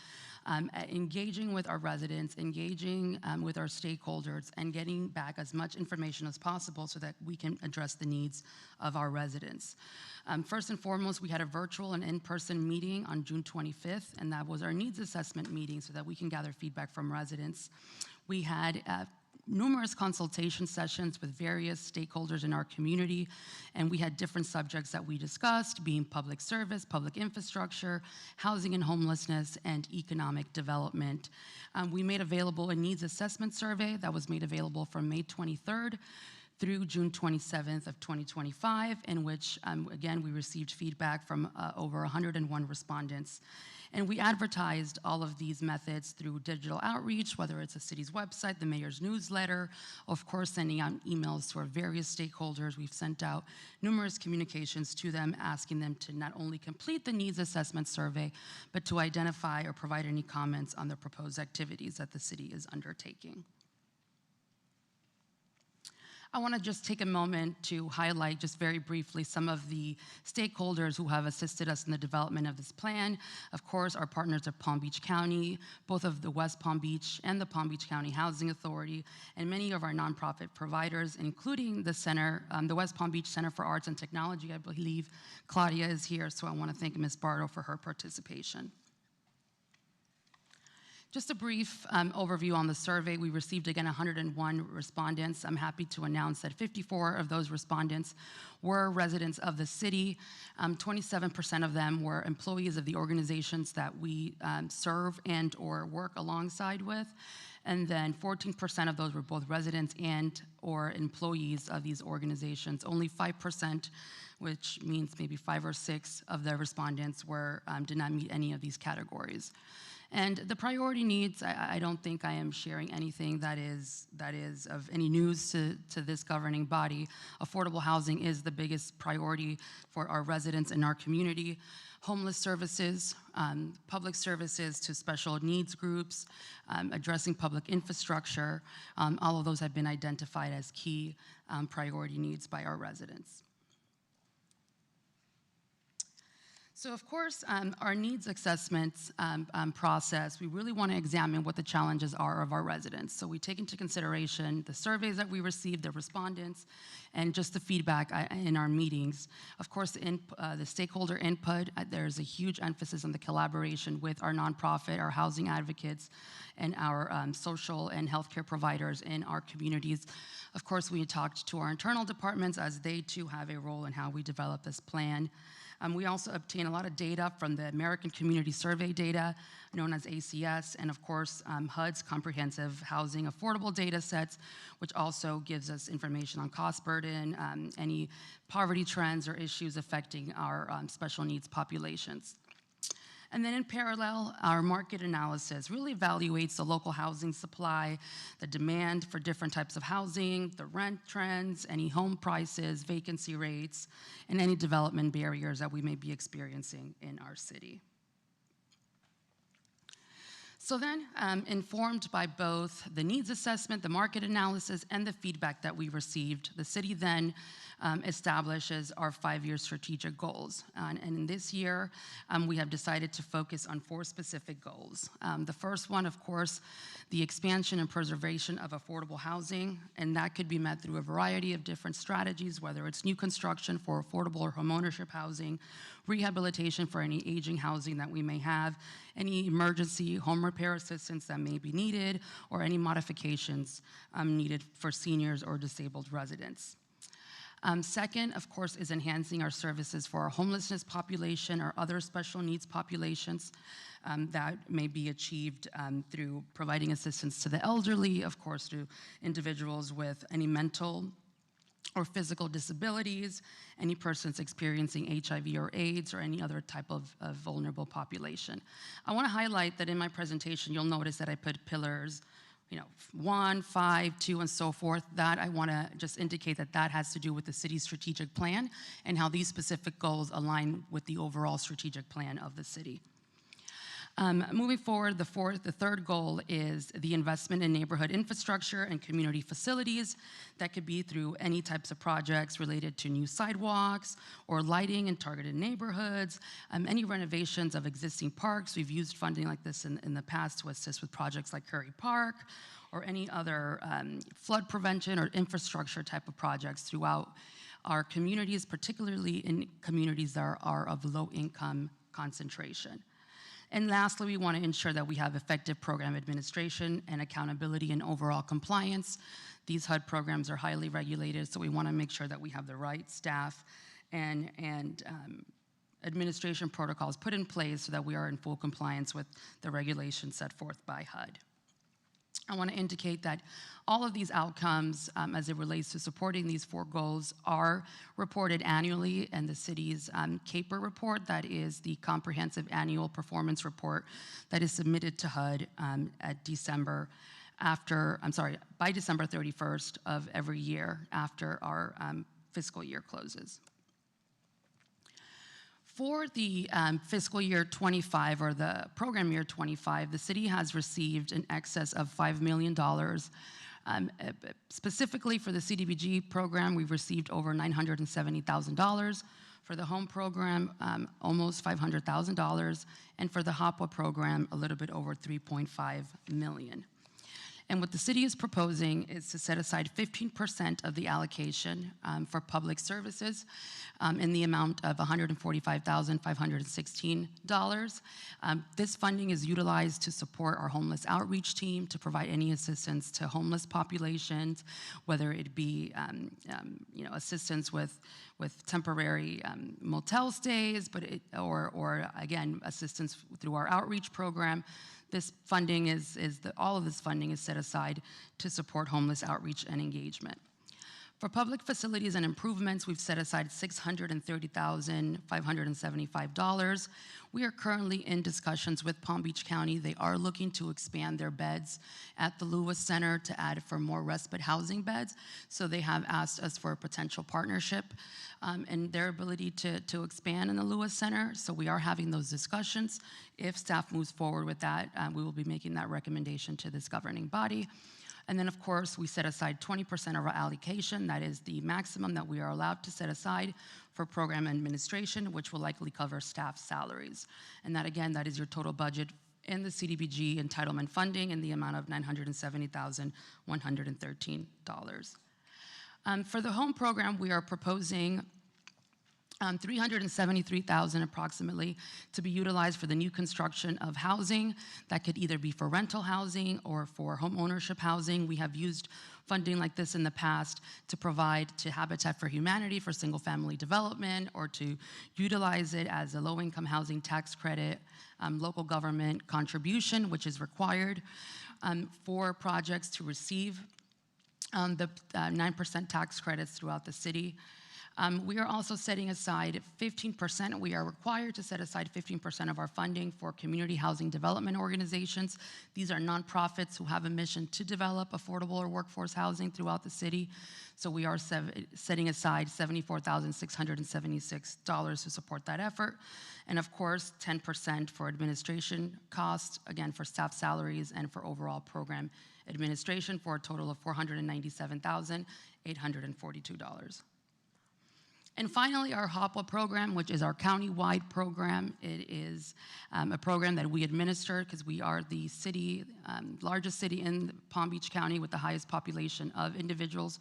[SPEAKER 11] engaging with our residents, engaging with our stakeholders, and getting back as much information as possible so that we can address the needs of our residents. First and foremost, we had a virtual and in-person meeting on June 25th, and that was our needs assessment meeting so that we can gather feedback from residents. We had numerous consultation sessions with various stakeholders in our community, and we had different subjects that we discussed, being public service, public infrastructure, housing and homelessness, and economic development. We made available a needs assessment survey that was made available from May 23rd through June 27th of 2025, in which, again, we received feedback from over 101 respondents. And we advertised all of these methods through digital outreach, whether it's the city's website, the mayor's newsletter, of course, sending out emails to our various stakeholders. We've sent out numerous communications to them, asking them to not only complete the needs assessment survey, but to identify or provide any comments on the proposed activities that the city is undertaking. I want to just take a moment to highlight just very briefly some of the stakeholders who have assisted us in the development of this plan. Of course, our partners at Palm Beach County, both of the West Palm Beach and the Palm Beach County Housing Authority, and many of our nonprofit providers, including the center, the West Palm Beach Center for Arts and Technology. I believe Claudia is here, so I want to thank Ms. Bardo for her participation. Just a brief overview on the survey. We received, again, 101 respondents. I'm happy to announce that 54 of those respondents were residents of the city. 27% of them were employees of the organizations that we serve and or work alongside with. And then 14% of those were both residents and or employees of these organizations. Only 5%, which means maybe 5 or 6 of the respondents did not meet any of these categories. And the priority needs, I don't think I am sharing anything that is of any news to this governing body. Affordable housing is the biggest priority for our residents in our community. Homeless services, public services to special needs groups, addressing public infrastructure, all of those have been identified as key priority needs by our residents. So of course, our needs assessments process, we really want to examine what the challenges are of our residents. So we take into consideration the surveys that we received, the respondents, and just the feedback in our meetings. Of course, the stakeholder input, there's a huge emphasis on the collaboration with our nonprofit, our housing advocates, and our social and healthcare providers in our communities. Of course, we talked to our internal departments as they too have a role in how we develop this plan. We also obtain a lot of data from the American Community Survey data, known as ACS, and of course, HUD's comprehensive housing affordable data sets, which also gives us information on cost burden, any poverty trends or issues affecting our special needs populations. And then in parallel, our market analysis really evaluates the local housing supply, the demand for different types of housing, the rent trends, any home prices, vacancy rates, and any development barriers that we may be experiencing in our city. So then, informed by both the needs assessment, the market analysis, and the feedback that we received, the city then establishes our 5-year strategic goals. And in this year, we have decided to focus on 4 specific goals. The first one, of course, the expansion and preservation of affordable housing, and that could be met through a variety of different strategies, whether it's new construction for affordable or homeownership housing, rehabilitation for any aging housing that we may have, any emergency home repair assistance that may be needed, or any modifications needed for seniors or disabled residents. Second, of course, is enhancing our services for our homelessness population or other special needs populations that may be achieved through providing assistance to the elderly, of course, to individuals with any mental or physical disabilities, any persons experiencing HIV or AIDS, or any other type of vulnerable population. I want to highlight that in my presentation, you'll notice that I put pillars 1, 5, 2, and so forth. That I want to just indicate that that has to do with the city's strategic plan and how these specific goals align with the overall strategic plan of the city. Moving forward, the third goal is the investment in neighborhood infrastructure and community facilities. That could be through any types of projects related to new sidewalks or lighting in targeted neighborhoods, any renovations of existing parks. We've used funding like this in the past to assist with projects like Curry Park or any other flood prevention or infrastructure type of projects throughout our communities, particularly in communities that are of low income concentration. And lastly, we want to ensure that we have effective program administration and accountability and overall compliance. These HUD programs are highly regulated, so we want to make sure that we have the right staff and administration protocols put in place so that we are in full compliance with the regulations set forth by HUD. I want to indicate that all of these outcomes, as it relates to supporting these 4 goals, are reported annually in the city's CAPER report. That is the comprehensive annual performance report that is submitted to HUD by December 31st of every year after our fiscal year closes. For the fiscal year 25 or the program year 25, the city has received in excess of $5 million. Specifically for the CDBG program, we've received over $970,000. For the home program, almost $500,000. And for the HOPWA program, a little bit over $3.5 million. And what the city is proposing is to set aside 15% of the allocation for public services in the amount of $145,516. This funding is utilized to support our homeless outreach team, to provide any assistance to homeless populations, whether it be assistance with temporary motel stays, or again, assistance through our outreach program. This funding all of this funding is set aside to support homeless outreach and engagement. For public facilities and improvements, we've set aside $630,575. We are currently in discussions with Palm Beach County. They are looking to expand their beds at the Lewis Center to add for more respite housing beds. So they have asked us for a potential partnership and their ability to expand in the Lewis Center. So we are having those discussions. If staff moves forward with that, we will be making that recommendation to this governing body. And then, of course, we set aside 20% of our allocation. That is the maximum that we are allowed to set aside for program administration, which will likely cover staff salaries. And that, again, that is your total budget in the CDBG entitlement funding in the amount of $970,113. For the home program, we are proposing $373,000 approximately to be utilized for the new construction of housing. That could either be for rental housing or for home ownership housing. We have used funding like this in the past to provide to Habitat for Humanity for single family development, or to utilize it as a low-income housing tax credit, local government contribution, which is required for projects to receive the 9% tax credits throughout the city. We are also setting aside 15%. We are required to set aside 15% of our funding for community housing development organizations. These are nonprofits who have a mission to develop affordable or workforce housing throughout the city. So we are setting aside $74,676 to support that effort. And of course, 10% for administration costs, again, for staff salaries and for overall program administration, for a total of $497,842. And finally, our HOPWA program, which is our county-wide program. It is a program that we administer because we are the city, largest city in Palm Beach County with the highest population of individuals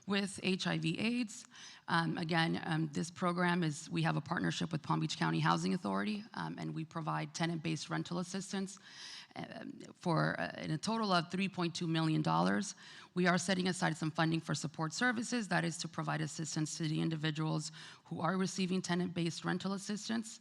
[SPEAKER 11] with HIV/AIDS. This program is, we have a partnership with Palm Beach County Housing Authority, and we provide tenant-based rental assistance for in a total of $3.2 million. We are setting aside some funding for support services, that is to provide assistance to the individuals who are receiving tenant-based rental assistance.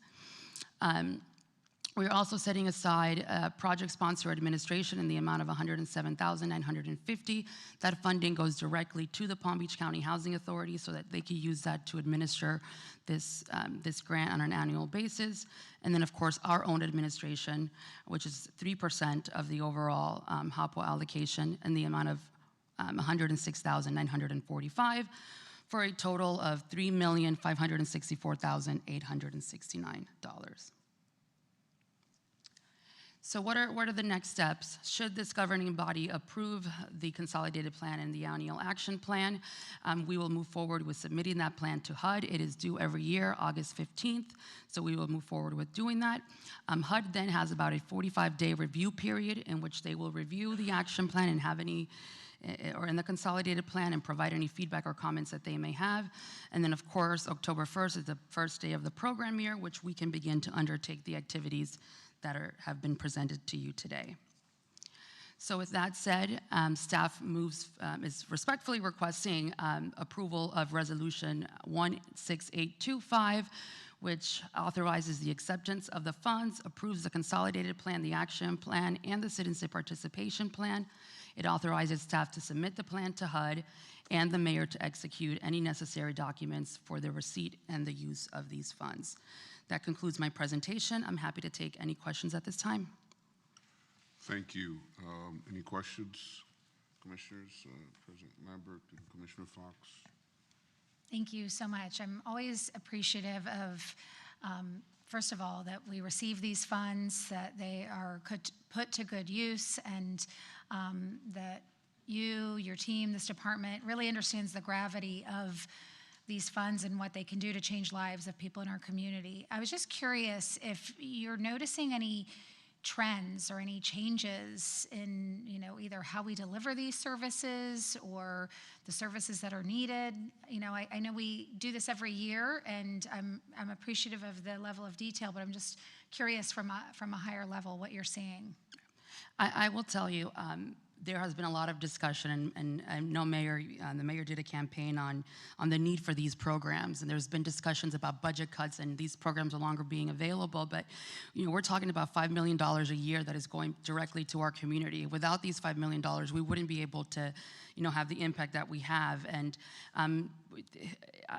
[SPEAKER 11] We are also setting aside project sponsor administration in the amount of $107,950. That funding goes directly to the Palm Beach County Housing Authority so that they can use that to administer this grant on an annual basis. And then, of course, our own administration, which is 3% of the overall HOPWA allocation in the amount of $106,945 for a total of $3,564,869. So what are the next steps? Should this governing body approve the consolidated plan and the annual action plan, we will move forward with submitting that plan to HUD. It is due every year, August 15th, so we will move forward with doing that. HUD then has about a 45-day review period in which they will review the action plan and have any or in the consolidated plan and provide any feedback or comments that they may have. And then, of course, October 1st is the first day of the program year, which we can begin to undertake the activities that have been presented to you today. So with that said, staff is respectfully requesting approval of Resolution 16825, which authorizes the acceptance of the funds, approves the consolidated plan, the action plan, and the citizen participation plan. It authorizes staff to submit the plan to HUD and the mayor to execute any necessary documents for the receipt and the use of these funds. That concludes my presentation. I'm happy to take any questions at this time.
[SPEAKER 1] Thank you. Any questions, Commissioners? President Lambert and Commissioner Fox?
[SPEAKER 2] Thank you so much. I'm always appreciative of, first of all, that we receive these funds, that they are put to good use, and that you, your team, this department really understands the gravity of these funds and what they can do to change lives of people in our community. I was just curious if you're noticing any trends or any changes in, either how we deliver these services or the services that are needed. I know we do this every year, and I'm appreciative of the level of detail, but I'm just curious from a higher level what you're seeing.
[SPEAKER 11] I will tell you, there has been a lot of discussion, and I know the mayor did a campaign on the need for these programs, and there's been discussions about budget cuts and these programs no longer being available, but we're talking about $5 million a year that is going directly to our community. Without these $5 million, we wouldn't be able to have the impact that we have. And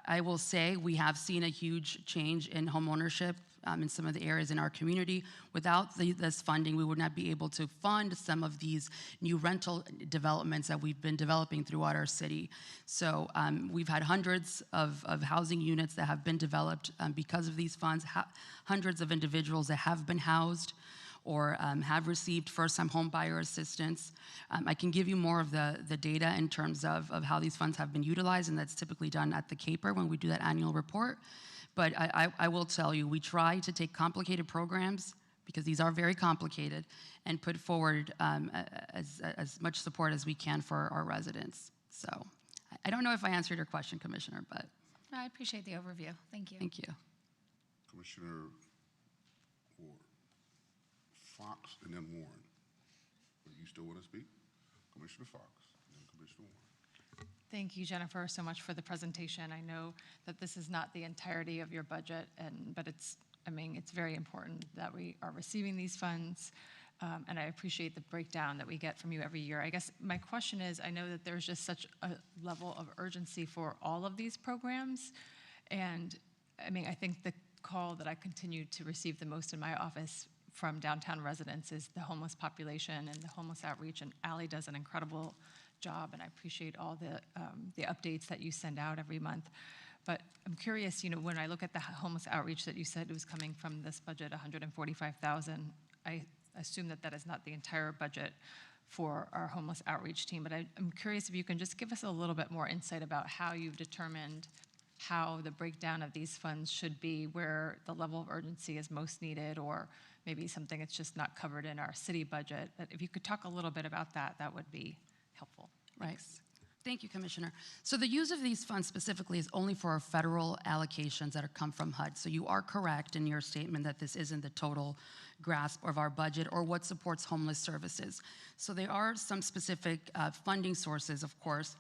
[SPEAKER 11] I will say we have seen a huge change in home ownership in some of the areas in our community. Without this funding, we would not be able to fund some of these new rental developments that we've been developing throughout our city. So we've had hundreds of housing units that have been developed because of these funds, hundreds of individuals that have been housed. or have received first-time home buyer assistance. I can give you more of the data in terms of how these funds have been utilized, and that's typically done at the CAPER when we do that annual report. But I will tell you, we try to take complicated programs, because these are very complicated, and put forward as much support as we can for our residents. So I don't know if I answered your question, Commissioner, but
[SPEAKER 2] No, I appreciate the overview. Thank you.
[SPEAKER 11] thank you.
[SPEAKER 1] Commissioner Ward, Fox, and then Warren. Do you still want to speak? Commissioner Fox, and then Commissioner Warren.
[SPEAKER 12] Thank you, Jennifer, so much for the presentation. I know that this is not the entirety of your budget, but it's very important that we are receiving these funds, and I appreciate the breakdown that we get from you every year. I guess my question is, I know that there's just such a level of urgency for all of these programs, and I think the call that I continue to receive the most in my office from downtown residents is the homeless population and the homeless outreach, and Ally does an incredible job, and I appreciate all the updates that you send out every month. But I'm curious, when I look at the homeless outreach that you said was coming from this budget, $145,000, I assume that is not the entire budget for our homeless outreach team. But I'm curious if you can just give us a little bit more insight about how you've determined how the breakdown of these funds should be, where the level of urgency is most needed, or maybe something that's just not covered in our city budget. But if you could talk a little bit about that, that would be helpful.
[SPEAKER 11] Right.
[SPEAKER 12] Thanks.
[SPEAKER 11] Thank you, Commissioner. So the use of these funds specifically is only for our federal allocations that come from HUD. So you are correct in your statement that this isn't the total grasp of our budget or what supports homeless services. So there are some specific funding sources, of course,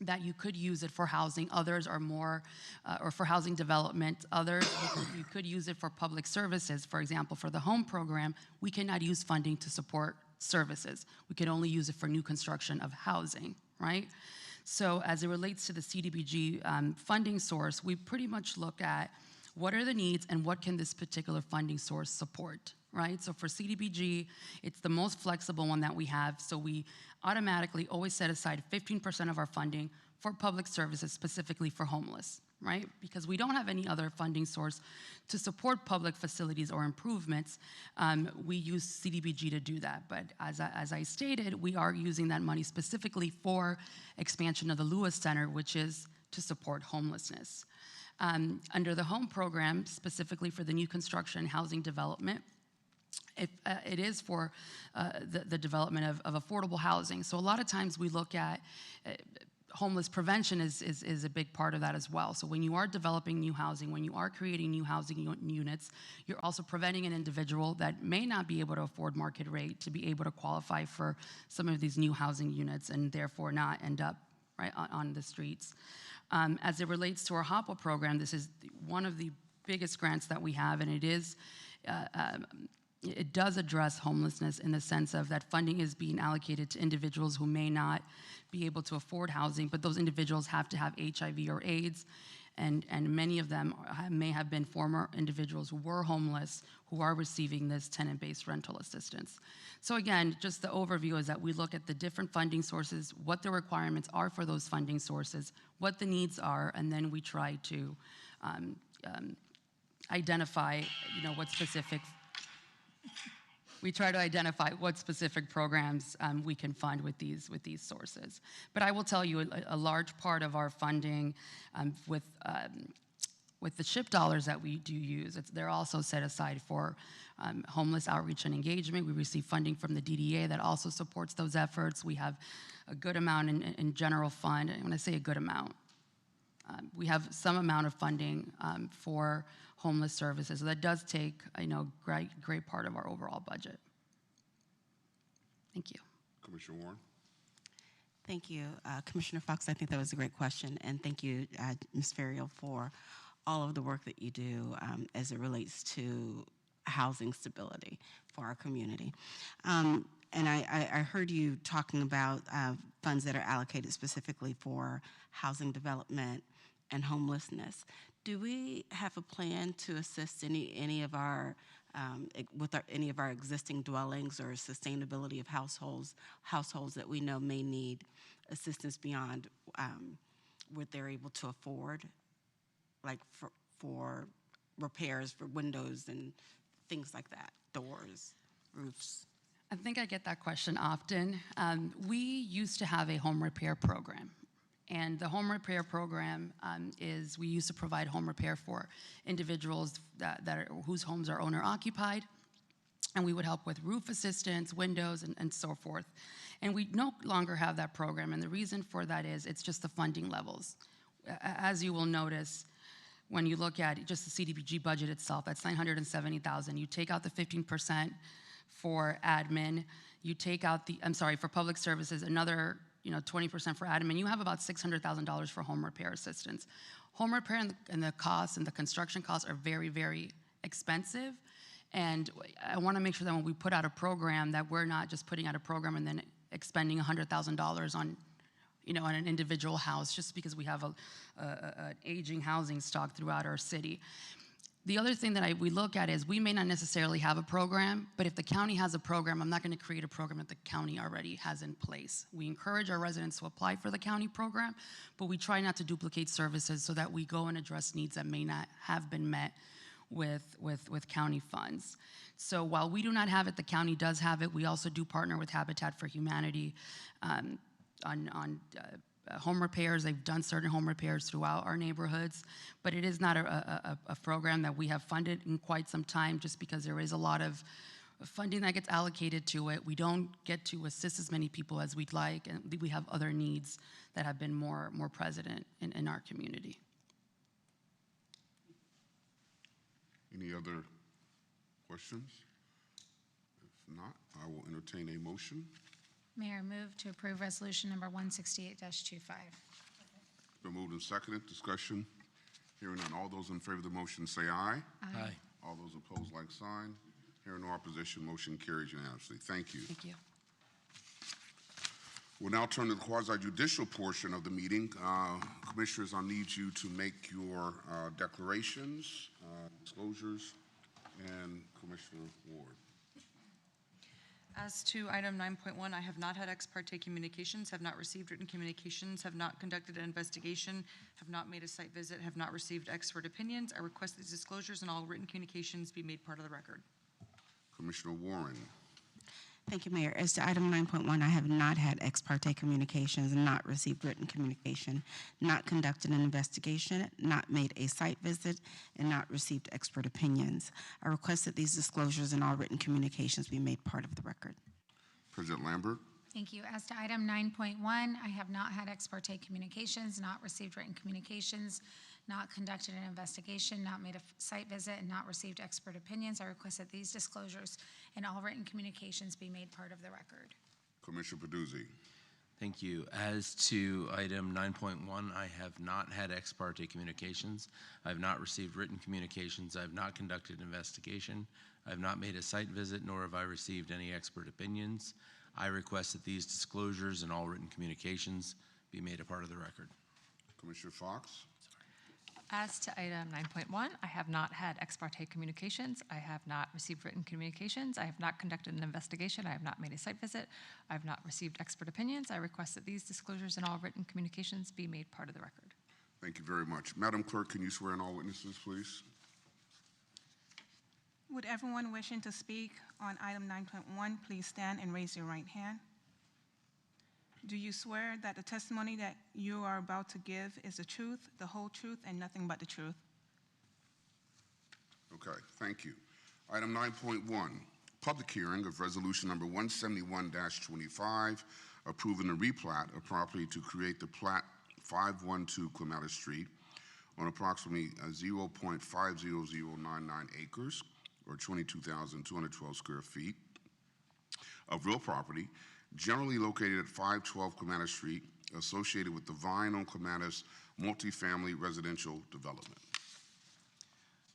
[SPEAKER 11] that you could use it for housing. Others are more, or for housing development. Others, you could use it for public services. For example, for the home program, we cannot use funding to support services. We can only use it for new construction of housing, right? So as it relates to the CDBG funding source, we pretty much look at what are the needs and what can this particular funding source support, right? So for CDBG, it's the most flexible one that we have. So we automatically always set aside 15% of our funding for public services, specifically for homeless, right? Because we don't have any other funding source to support public facilities or improvements. We use CDBG to do that. But as I stated, we are using that money specifically for expansion of the Lewis Center, which is to support homelessness. Under the home program, specifically for the new construction and housing development, it is for the development of affordable housing. So a lot of times we look at homeless prevention is a big part of that as well. So when you are developing new housing, when you are creating new housing units, you're also preventing an individual that may not be able to afford market rate to be able to qualify for some of these new housing units and therefore not end up right on the streets. As it relates to our HOPWA program, this is one of the biggest grants that we have, and it does address homelessness in the sense of that funding is being allocated to individuals who may not be able to afford housing, but those individuals have to have HIV or AIDS, and many of them may have been former individuals who were homeless who are receiving this tenant-based rental assistance. So again, just the overview is that we look at the different funding sources, what the requirements are for those funding sources, what the needs are, and then we try to identify, what specific programs we can fund with these sources. But I will tell you, a large part of our funding with the SHIP dollars that we do use, they're also set aside for homeless outreach and engagement. We receive funding from the DDA that also supports those efforts. We have a good amount in general fund, and when I say a good amount, we have some amount of funding for homeless services. So that does take, great part of our overall budget. Thank you.
[SPEAKER 1] Commissioner Warren.
[SPEAKER 8] Thank you. Commissioner Fox, I think that was a great question, and thank you, Ms. Ferriel, for all of the work that you do as it relates to housing stability for our community. And I heard you talking about funds that are allocated specifically for housing development and homelessness. Do we have a plan to assist any of our any of our existing dwellings or sustainability of households that we know may need assistance beyond what they're able to afford, like for repairs for windows and things like that, doors? roofs?
[SPEAKER 11] I think I get that question often. We used to have a home repair program. And the home repair program is, we used to provide home repair for individuals whose homes are owner occupied. And we would help with roof assistance, windows, and so forth. And we no longer have that program. And the reason for that is it's just the funding levels. As you will notice, when you look at just the CDBG budget itself, that's $970,000. You take out the 15% for admin, you take out the, for public services, another 20% for admin, you have about $600,000 for home repair assistance. Home repair and the costs and the construction costs are very, very expensive. And I want to make sure that when we put out a program that we're not just putting out a program and then expending $100,000 on, on an individual house just because we have an aging housing stock throughout our city. The other thing that we look at is we may not necessarily have a program, but if the county has a program, I'm not going to create a program that the county already has in place. We encourage our residents to apply for the county program, but we try not to duplicate services so that we go and address needs that may not have been met with county funds. So while we do not have it, the county does have it. We also do partner with Habitat for Humanity on home repairs. They've done certain home repairs throughout our neighborhoods, but it is not a program that we have funded in quite some time just because there is a lot of funding that gets allocated to it. We don't get to assist as many people as we'd like, and we have other needs that have been more present in our community.
[SPEAKER 1] Any other questions? If not, I will entertain a motion.
[SPEAKER 2] Mayor, move to approve resolution number 168-25.
[SPEAKER 1] Been moved and seconded. Discussion. Hearing none. All those in favor of the motion say aye.
[SPEAKER 9] Aye.
[SPEAKER 1] All those opposed, like sign. Hearing no opposition, motion carries unanimously. Thank you.
[SPEAKER 11] Thank you.
[SPEAKER 1] We'll now turn to the quasi-judicial portion of the meeting. Commissioners, I'll need you to make your declarations, disclosures, and Commissioner Ward.
[SPEAKER 10] As to item 9.1, I have not had ex parte communications, have not received written communications, have not conducted an investigation, have not made a site visit, have not received expert opinions. I request these disclosures and all written communications be made part of the record.
[SPEAKER 1] Commissioner Warren.
[SPEAKER 8] Thank you, Mayor. As to item 9.1, I have not had ex parte communications, not received written communication, not conducted an investigation, not made a site visit, and not received expert opinions. I request that these disclosures and all written communications be made part of the record.
[SPEAKER 1] President Lambert.
[SPEAKER 2] Thank you. As to item 9.1, I have not had ex parte communications, not received written communications, not conducted an investigation, not made a site visit, and not received expert opinions. I request that these disclosures and all written communications be made part of the record.
[SPEAKER 1] Commissioner Peduzzi.
[SPEAKER 9] Thank you. As to item 9.1, I have not had ex parte communications. I have not received written communications. I have not conducted an investigation. I have not made a site visit, nor have I received any expert opinions. I request that these disclosures and all written communications be made a part of the record.
[SPEAKER 1] Commissioner Fox.
[SPEAKER 12] As to item 9.1, I have not had ex parte communications. I have not received written communications. I have not conducted an investigation. I have not made a site visit. I have not received expert opinions. I request that these disclosures and all written communications be made part of the record.
[SPEAKER 1] Thank you very much. Madam Clerk, can you swear in all witnesses, please?
[SPEAKER 13] Would everyone wishing to speak on item 9.1 please stand and raise your right hand? Do you swear that the testimony that you are about to give is the truth, the whole truth, and nothing but the truth?
[SPEAKER 1] Okay, thank you. Item 9.1, public hearing of resolution number 171-25, approving the replat of property to create the plat 512 Clematis Street on approximately 0.50099 acres, or 22,212 square feet of real property, generally located at 512 Clematis Street, associated with the Vine on Clematis multifamily residential development.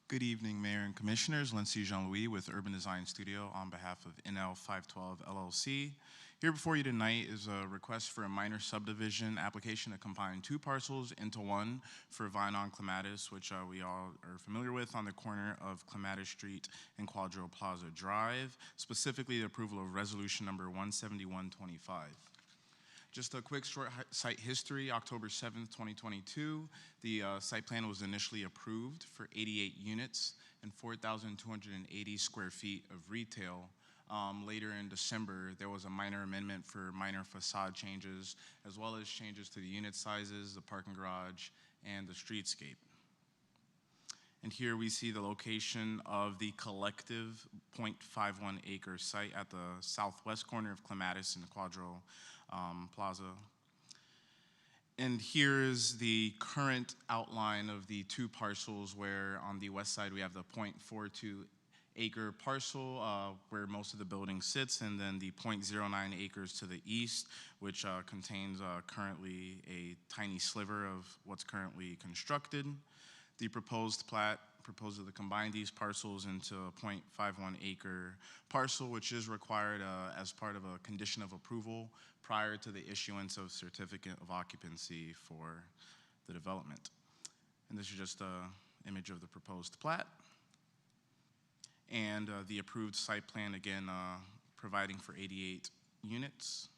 [SPEAKER 14] Good evening, Mayor and Commissioners. Lindsay Jean-Louis with Urban Design Studio on behalf of NL 512 LLC. Here before you tonight is a request for a minor subdivision application to combine two parcels into one for Vine on Clematis, which we all are familiar with, on the corner of Clematis Street and Quadro Plaza Drive, specifically the approval of resolution number 17125. Just a quick short site history. October 7th, 2022, the site plan was initially approved for 88 units and 4,280 square feet of retail later in December, there was a minor amendment for minor facade changes, as well as changes to the unit sizes, the parking garage, and the streetscape. And here we see the location of the collective 0.51 acre site at the southwest corner of Clematis and Quadro Plaza. And here is the current outline of the two parcels, where on the west side we have the 0.42 acre parcel where most of the building sits, and then the 0.09 acres to the east, which contains currently a tiny sliver of what's currently constructed. The proposed plat proposes to combine these parcels into a 0.51 acre parcel, which is required as part of a condition of approval prior to the issuance of certificate of occupancy for the development. And this is just an image of the proposed plat. And the approved site plan, again, providing for 88 units.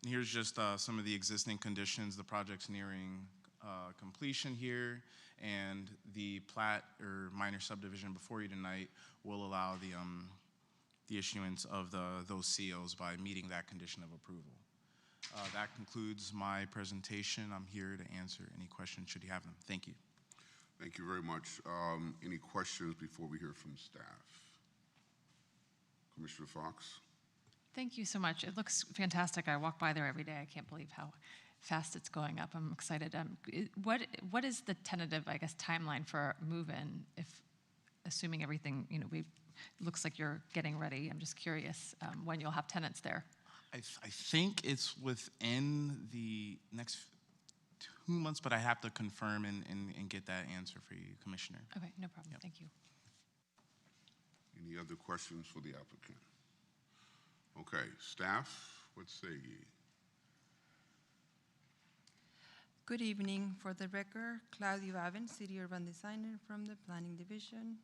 [SPEAKER 14] And here's just some of the existing conditions. The project's nearing completion here, and the plat or minor subdivision before you tonight will allow the issuance of those COs by meeting that condition of approval. That concludes my presentation. I'm here to answer any questions should you have them. Thank you.
[SPEAKER 1] Thank you very much. Any questions before we hear from staff? Commissioner Fox?
[SPEAKER 12] Thank you so much. It looks fantastic. I walk by there every day. I can't believe how fast it's going up. I'm excited. What is the tentative, I guess, timeline for move-in? If assuming everything, looks like you're getting ready. I'm just curious when you'll have tenants there.
[SPEAKER 14] I think it's within the next 2 months, but I have to confirm and get that answer for you, Commissioner.
[SPEAKER 12] Okay, no problem.
[SPEAKER 14] Yep.
[SPEAKER 12] Thank you.
[SPEAKER 1] Any other questions for the applicant? Okay, staff, what say ye?
[SPEAKER 15] Good evening. For the record, Claudio Avin, City Urban Designer from the Planning Division.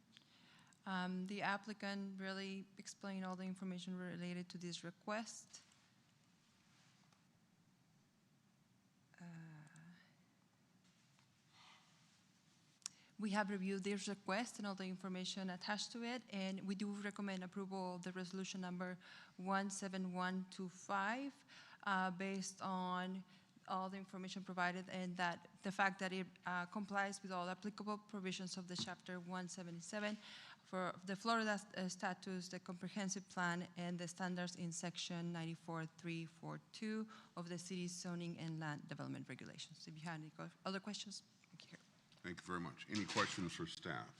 [SPEAKER 15] The applicant really explained all the information related to this request. We have reviewed this request and all the information attached to it, and we do recommend approval of the resolution number 17125 based on all the information provided, and that the fact that it complies with all applicable provisions of the Chapter 177 for the Florida statutes, the comprehensive plan, and the standards in Section 94342 of the city's zoning and land development regulations. If you have any other questions, thank you.
[SPEAKER 1] Thank you very much. Any questions for staff?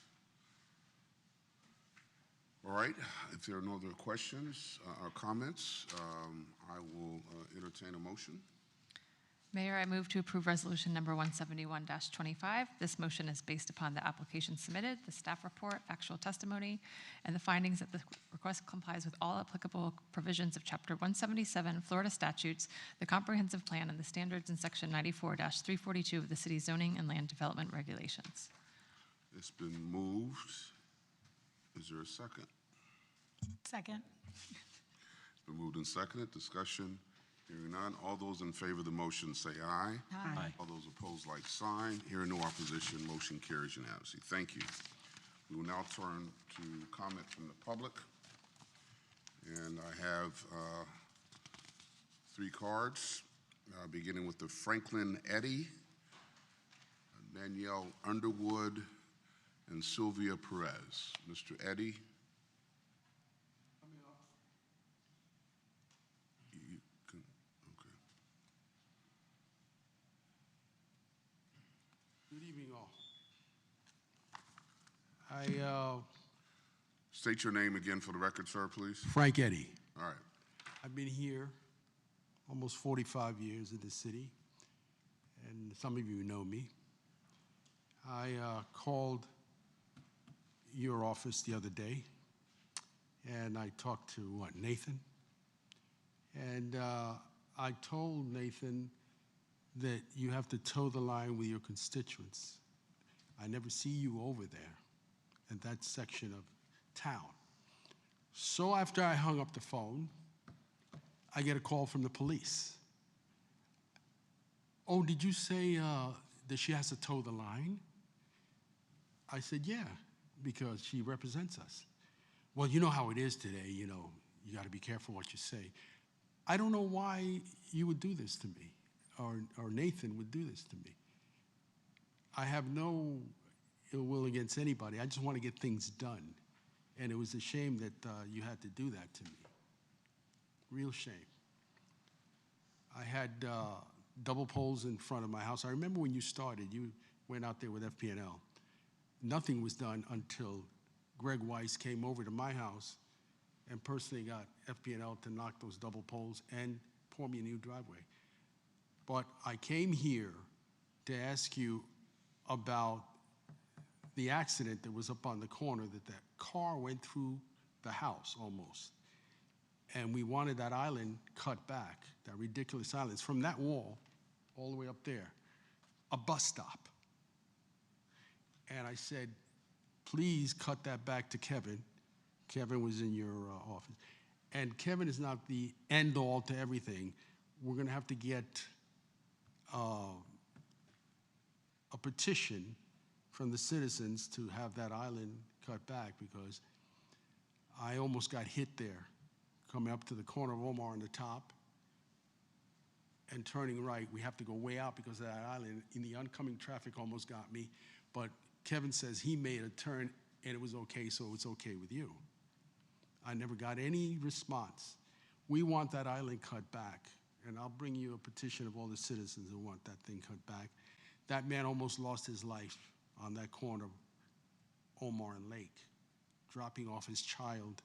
[SPEAKER 1] All right, if there are no other questions or comments, I will entertain a motion.
[SPEAKER 12] Mayor, I move to approve resolution number 171-25. This motion is based upon the application submitted, the staff report, actual testimony, and the findings that the request complies with all applicable provisions of Chapter 177 Florida statutes, the comprehensive plan, and the standards in Section 94-342 of the city's zoning and land development regulations.
[SPEAKER 1] It's been moved. Is there a second?
[SPEAKER 2] Second.
[SPEAKER 1] It's been moved and seconded. Discussion. Hearing none. All those in favor of the motion say aye.
[SPEAKER 2] Aye.
[SPEAKER 1] All those opposed, like sign. Hearing no opposition, motion carries unanimously. Thank you. We will now turn to comment from the public. And I have 3 cards, beginning with the Franklin Eddy, Danielle Underwood, and Sylvia Perez. Mr. Eddy.
[SPEAKER 16] Good evening, all.
[SPEAKER 1] State your name again for the record, sir, please.
[SPEAKER 16] Frank Eddy.
[SPEAKER 1] All right.
[SPEAKER 16] I've been here almost 45 years in the city, and some of you know me. I called your office the other day, and I talked to, Nathan? And I told Nathan that you have to toe the line with your constituents. I never see you over there in that section of town. So after I hung up the phone, I get a call from the police. Oh, did you say that she has to toe the line? I said, yeah, because she represents us. well, you know how it is today, you know, you got to be careful what you say. I don't know why you would do this to me, or Nathan would do this to me. I have no ill will against anybody. I just want to get things done. And it was a shame that you had to do that to me. Real shame. I had double poles in front of my house. I remember when you started, you went out there with FPNL. Nothing was done until Greg Weiss came over to my house and personally got FPNL to knock those double poles and pour me a new driveway. But I came here to ask you about the accident that was up on the corner, that car went through the house almost. And we wanted that island cut back, that ridiculous island. It's from that wall all the way up there, a bus stop. And I said, please cut that back to Kevin. Kevin was in your office. And Kevin is not the end all to everything. We're going to have to get a petition from the citizens to have that island cut back, because I almost got hit there coming up to the corner of Omar on the top and turning right. We have to go way out because of that island. In the oncoming traffic almost got me, but Kevin says he made a turn and it was okay, so it's okay with you. I never got any response. We want that island cut back, and I'll bring you a petition of all the citizens who want that thing cut back. That man almost lost his life on that corner of Omar and Lake, dropping off his child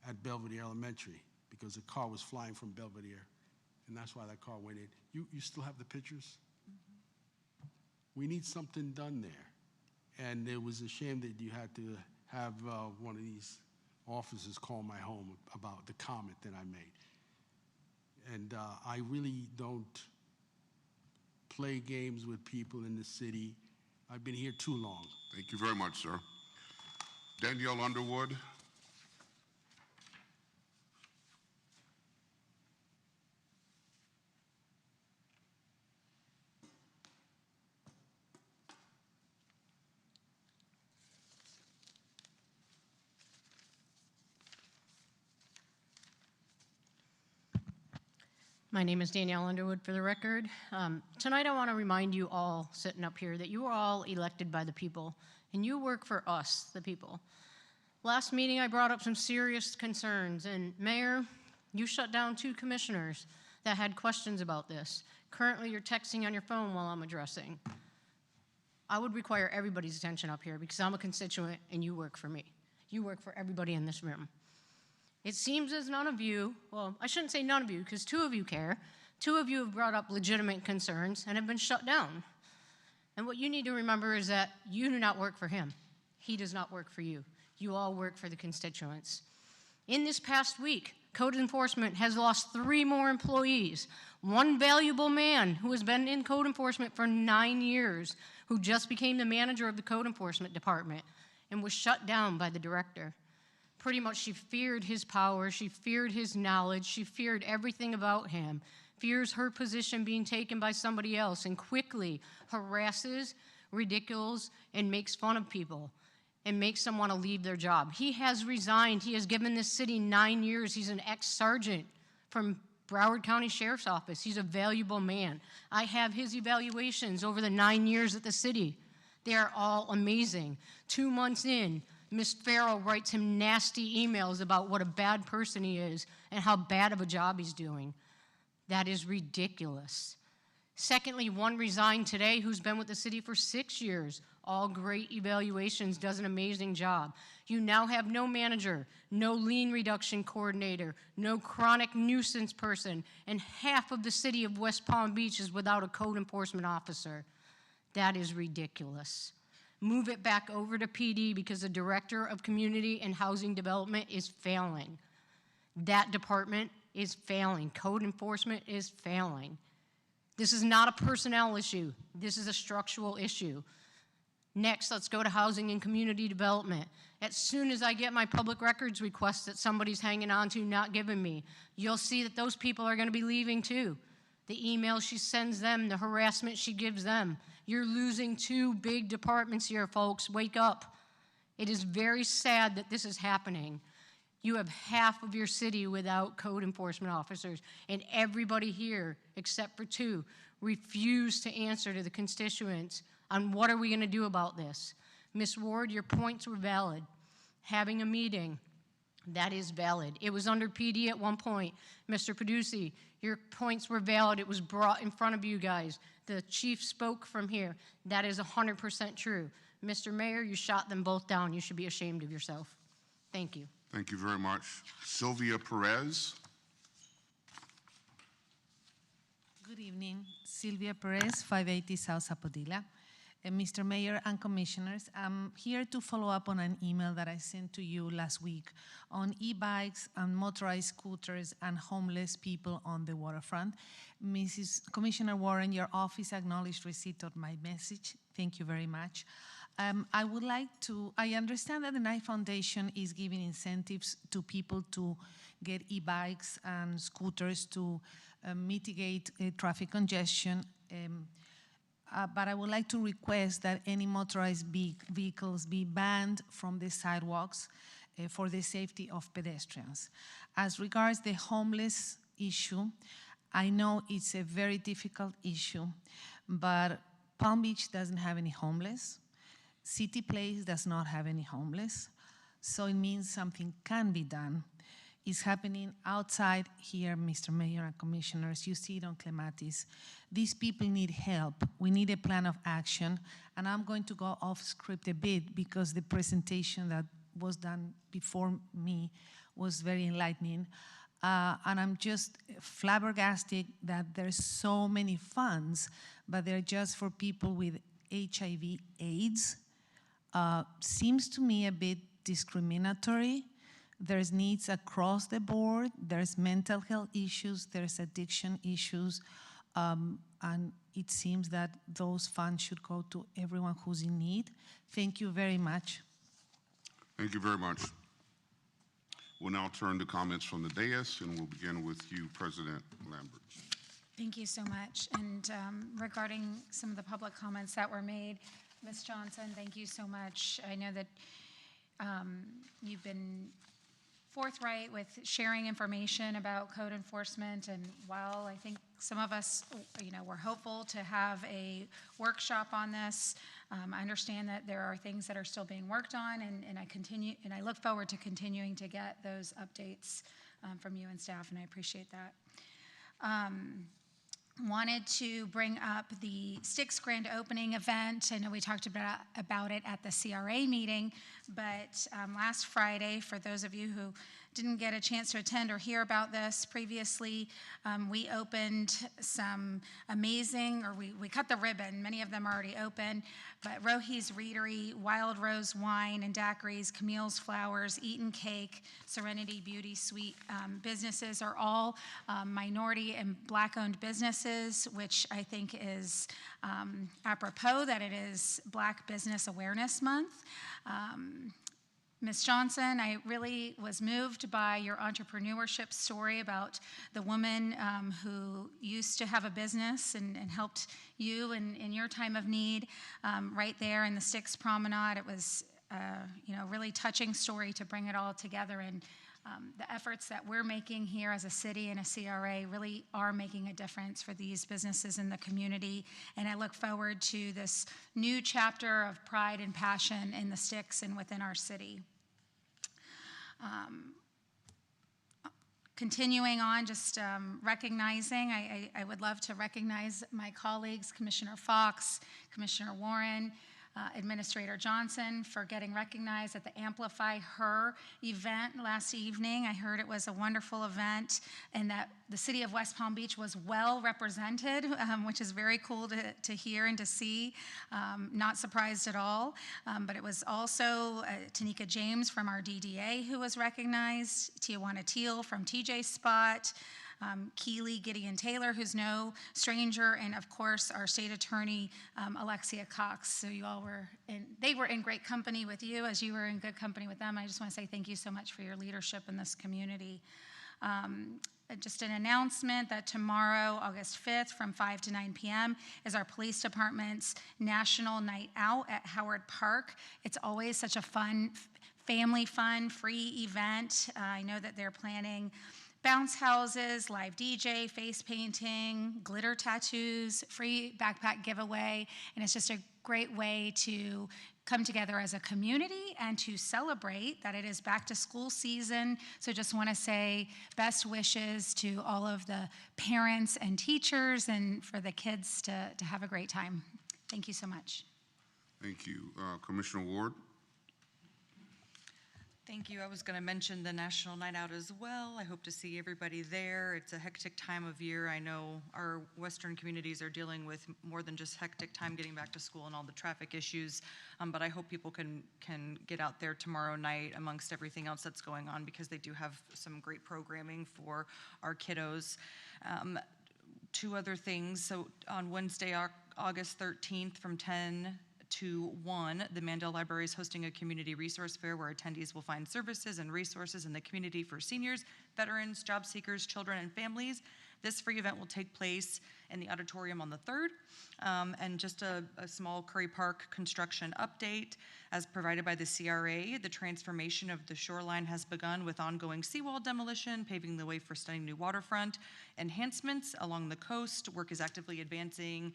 [SPEAKER 16] at Belvedere Elementary because a car was flying from Belvedere, and that's why that car went in. You still have the pictures? We need something done there. And it was a shame that you had to have one of these officers call my home about the comment that I made. And I really don't play games with people in the city. I've been here too long.
[SPEAKER 1] Thank you very much, sir. Danielle Underwood.
[SPEAKER 17] My name is Danielle Underwood, for the record. Tonight I want to remind you all sitting up here that you are all elected by the people, and you work for us, the people. Last meeting I brought up some serious concerns, and Mayor, you shut down 2 commissioners that had questions about this. Currently you're texting on your phone while I'm addressing. I would require everybody's attention up here because I'm a constituent and you work for me. You work for everybody in this room. It seems as none of you, well, I shouldn't say none of you, because 2 of you care. 2 of you have brought up legitimate concerns and have been shut down. And what you need to remember is that you do not work for him. He does not work for you. You all work for the constituents. In this past week, code enforcement has lost 3 more employees. One valuable man who has been in code enforcement for 9 years, who just became the manager of the code enforcement department and was shut down by the director. Pretty much she feared his power, she feared his knowledge, she feared everything about him, fears her position being taken by somebody else, and quickly harasses, ridicules, and makes fun of people and makes them want to leave their job. He has resigned. He has given this city 9 years. He's an ex-sergeant from Broward County Sheriff's Office. He's a valuable man. I have his evaluations over the 9 years at the city. They are all amazing. 2 months in, Ms. Farrell writes him nasty emails about what a bad person he is and how bad of a job he's doing. That is ridiculous. Secondly, one resigned today who's been with the city for 6 years. All great evaluations, does an amazing job. You now have no manager, no lien reduction coordinator, no chronic nuisance person, and half of the city of West Palm Beach is without a code enforcement officer. That is ridiculous. Move it back over to PD because the Director of Community and Housing Development is failing. That department is failing. Code enforcement is failing. This is not a personnel issue. This is a structural issue. Next, let's go to Housing and Community Development. As soon as I get my public records requests that somebody's hanging on to, not giving me, you'll see that those people are going to be leaving too. The emails she sends them, the harassment she gives them. You're losing 2 big departments here, folks. Wake up. It is very sad that this is happening. You have half of your city without code enforcement officers, and everybody here, except for 2, refused to answer to the constituents on what are we going to do about this. Ms. Ward, your points were valid. Having a meeting, that is valid. It was under PD at one point. Mr. Paducci, your points were valid. It was brought in front of you guys. The chief spoke from here. That is 100% true. Mr. Mayor, you shot them both down. You should be ashamed of yourself. Thank you.
[SPEAKER 1] Thank you very much. Sylvia Perez.
[SPEAKER 18] Good evening. Sylvia Perez, 580 South Zapodilla. Mr. Mayor and Commissioners, I'm here to follow up on an email that I sent to you last week on e-bikes and motorized scooters and homeless people on the waterfront. Commissioner Warren, your office acknowledged receipt of my message. Thank you very much. I understand that the Knight Foundation is giving incentives to people to get e-bikes and scooters to mitigate traffic congestion. But I would like to request that any motorized vehicles be banned from the sidewalks for the safety of pedestrians. As regards the homeless issue, I know it's a very difficult issue, but Palm Beach doesn't have any homeless. City Place does not have any homeless, so it means something can be done. It's happening outside here, Mr. Mayor and Commissioners. You see it on Clematis. These people need help. We need a plan of action, and I'm going to go off script a bit because the presentation that was done before me was very enlightening. And I'm just flabbergasted that there's so many funds, but they're just for people with HIV/AIDS. Seems to me a bit discriminatory. There's needs across the board. There's mental health issues. There's addiction issues. And it seems that those funds should go to everyone who's in need. Thank you very much.
[SPEAKER 1] Thank you very much. We'll now turn to comments from the dais, and we'll begin with you, President Lambert.
[SPEAKER 2] Thank you so much. And regarding some of the public comments that were made, Ms. Johnson, thank you so much. I know that you've been forthright with sharing information about code enforcement, and while I think some of us, we're hopeful to have a workshop on this, I understand that there are things that are still being worked on, and I look forward to continuing to get those updates from you and staff, and I appreciate that. Wanted to bring up the Styx grand opening event. I know we talked about it at the CRA meeting, but last Friday, for those of you who didn't get a chance to attend or hear about this previously, we opened some amazing, or we cut the ribbon, many of them are already open, but Rohi's Readery, Wild Rose Wine and Daiquiris, Camille's Flowers, Eaton Cake, Serenity Beauty Suite businesses are all minority and Black-owned businesses, which I think is apropos that it is Black Business Awareness Month. Ms. Johnson, I really was moved by your entrepreneurship story about the woman who used to have a business and helped you in your time of need right there in the Styx Promenade. It was a really touching story to bring it all together, and the efforts that we're making here as a city and a CRA really are making a difference for these businesses in the community, and I look forward to this new chapter of pride and passion in the Styx and within our city. Continuing on, just recognizing, I would love to recognize my colleagues, Commissioner Fox, Commissioner Warren, Administrator Johnson, for getting recognized at the Amplify Her event last evening. I heard it was a wonderful event and that the city of West Palm Beach was well represented, which is very cool to hear and to see. Not surprised at all, but it was also Tanika James from our DDA who was recognized, Tijuana Teal from TJ Spot, Keely Gideon Taylor, who's no stranger, and of course our state attorney, Alexia Cox. So you all they were in great company with you as you were in good company with them. I just want to say thank you so much for your leadership in this community. Just an announcement that tomorrow, August 5th, from 5 to 9 p.m., is our police department's National Night Out at Howard Park. It's always such a fun, family fun, free event. I know that they're planning bounce houses, live DJ, face painting, glitter tattoos, free backpack giveaway, and it's just a great way to come together as a community and to celebrate that it is back to school season. So just want to say best wishes to all of the parents and teachers and for the kids to have a great time. Thank you so much.
[SPEAKER 1] Thank you. Commissioner Ward?
[SPEAKER 10] Thank you. I was going to mention the National Night Out as well. I hope to see everybody there. It's a hectic time of year. I know our western communities are dealing with more than just hectic time getting back to school and all the traffic issues, but I hope people can get out there tomorrow night amongst everything else that's going on, because they do have some great programming for our kiddos. Two other things. So on Wednesday, August 13th from 10 to 1, the Mandel Library is hosting a community resource fair where attendees will find services and resources in the community for seniors, veterans, job seekers, children, and families. This free event will take place in the auditorium on the 3rd. And just a small Curry Park construction update. As provided by the CRA, the transformation of the shoreline has begun with ongoing seawall demolition, paving the way for stunning new waterfront enhancements along the coast. Work is actively advancing.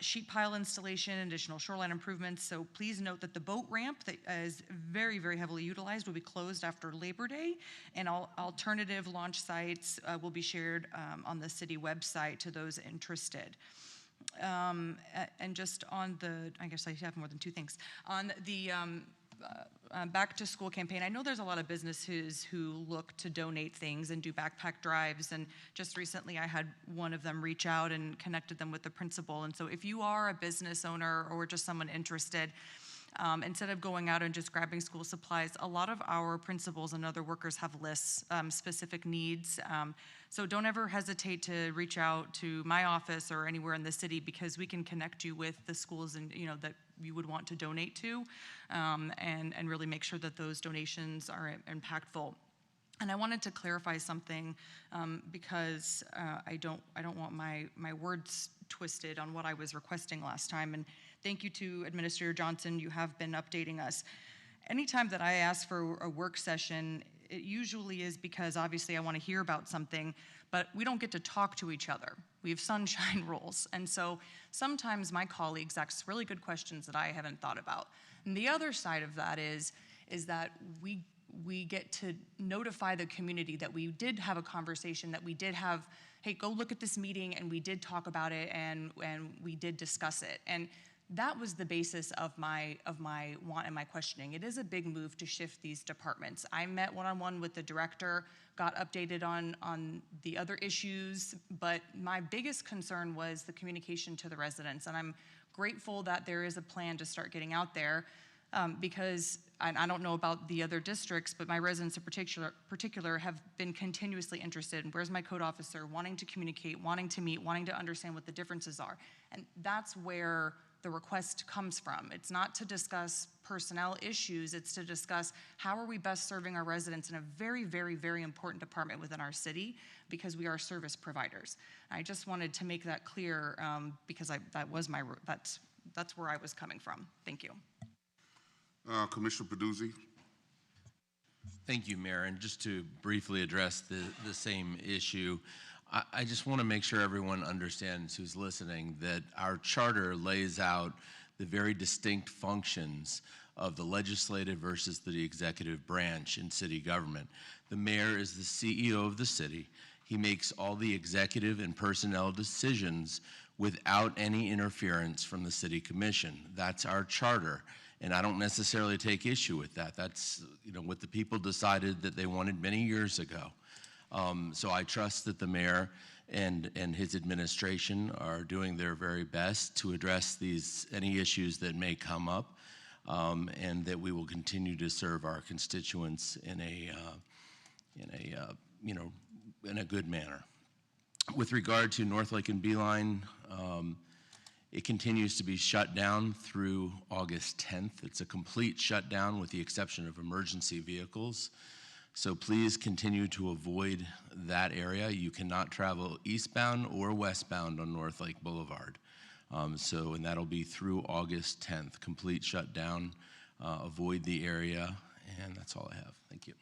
[SPEAKER 10] Sheet pile installation, additional shoreline improvements. So please note that the boat ramp that is very, very heavily utilized will be closed after Labor Day, and all alternative launch sites will be shared on the city website to those interested. And just on the, I guess I have more than two things. On the back to school campaign, I know there's a lot of businesses who look to donate things and do backpack drives, and just recently I had one of them reach out and connected them with the principal. And so if you are a business owner or just someone interested, instead of going out and just grabbing school supplies, a lot of our principals and other workers have lists, specific needs. So don't ever hesitate to reach out to my office or anywhere in the city, because we can connect you with the schools and that you would want to donate to, and really make sure that those donations are impactful. And I wanted to clarify something, because I don't want my words twisted on what I was requesting last time. And thank you to Administrator Johnson. You have been updating us. Anytime that I ask for a work session, it usually is because obviously I want to hear about something, but we don't get to talk to each other. We have sunshine rules. And so sometimes my colleagues ask really good questions that I haven't thought about. And the other side of that is that we get to notify the community that we did have a conversation, that we did have, hey, go look at this meeting, and we did talk about it, and we did discuss it. And that was the basis of my want and my questioning. It is a big move to shift these departments. I met one-on-one with the director, got updated on the other issues, but my biggest concern was the communication to the residents. And I'm grateful that there is a plan to start getting out there, because I don't know about the other districts, but my residents in particular have been continuously interested in where's my code officer, wanting to communicate, wanting to meet, wanting to understand what the differences are. And that's where the request comes from. It's not to discuss personnel issues, it's to discuss how are we best serving our residents in a very, very, very important department within our city, because we are service providers. I just wanted to make that clear, because that's where I was coming from. Thank you.
[SPEAKER 1] Commissioner Peduzzi.
[SPEAKER 9] Thank you, Mayor. And just to briefly address the same issue, I just want to make sure everyone understands who's listening that our charter lays out the very distinct functions of the legislative versus the executive branch in city government. The mayor is the CEO of the city. He makes all the executive and personnel decisions without any interference from the city commission. That's our charter. And I don't necessarily take issue with that. That's what the people decided that they wanted many years ago. So I trust that the mayor and his administration are doing their very best to address any issues that may come up, and that we will continue to serve our constituents in a good manner. With regard to North Lake and Beeline, it continues to be shut down through August 10th. It's a complete shutdown with the exception of emergency vehicles. So please continue to avoid that area. You cannot travel eastbound or westbound on North Lake Boulevard. And that'll be through August 10th. Complete shutdown, avoid the area, and that's all I have. Thank you.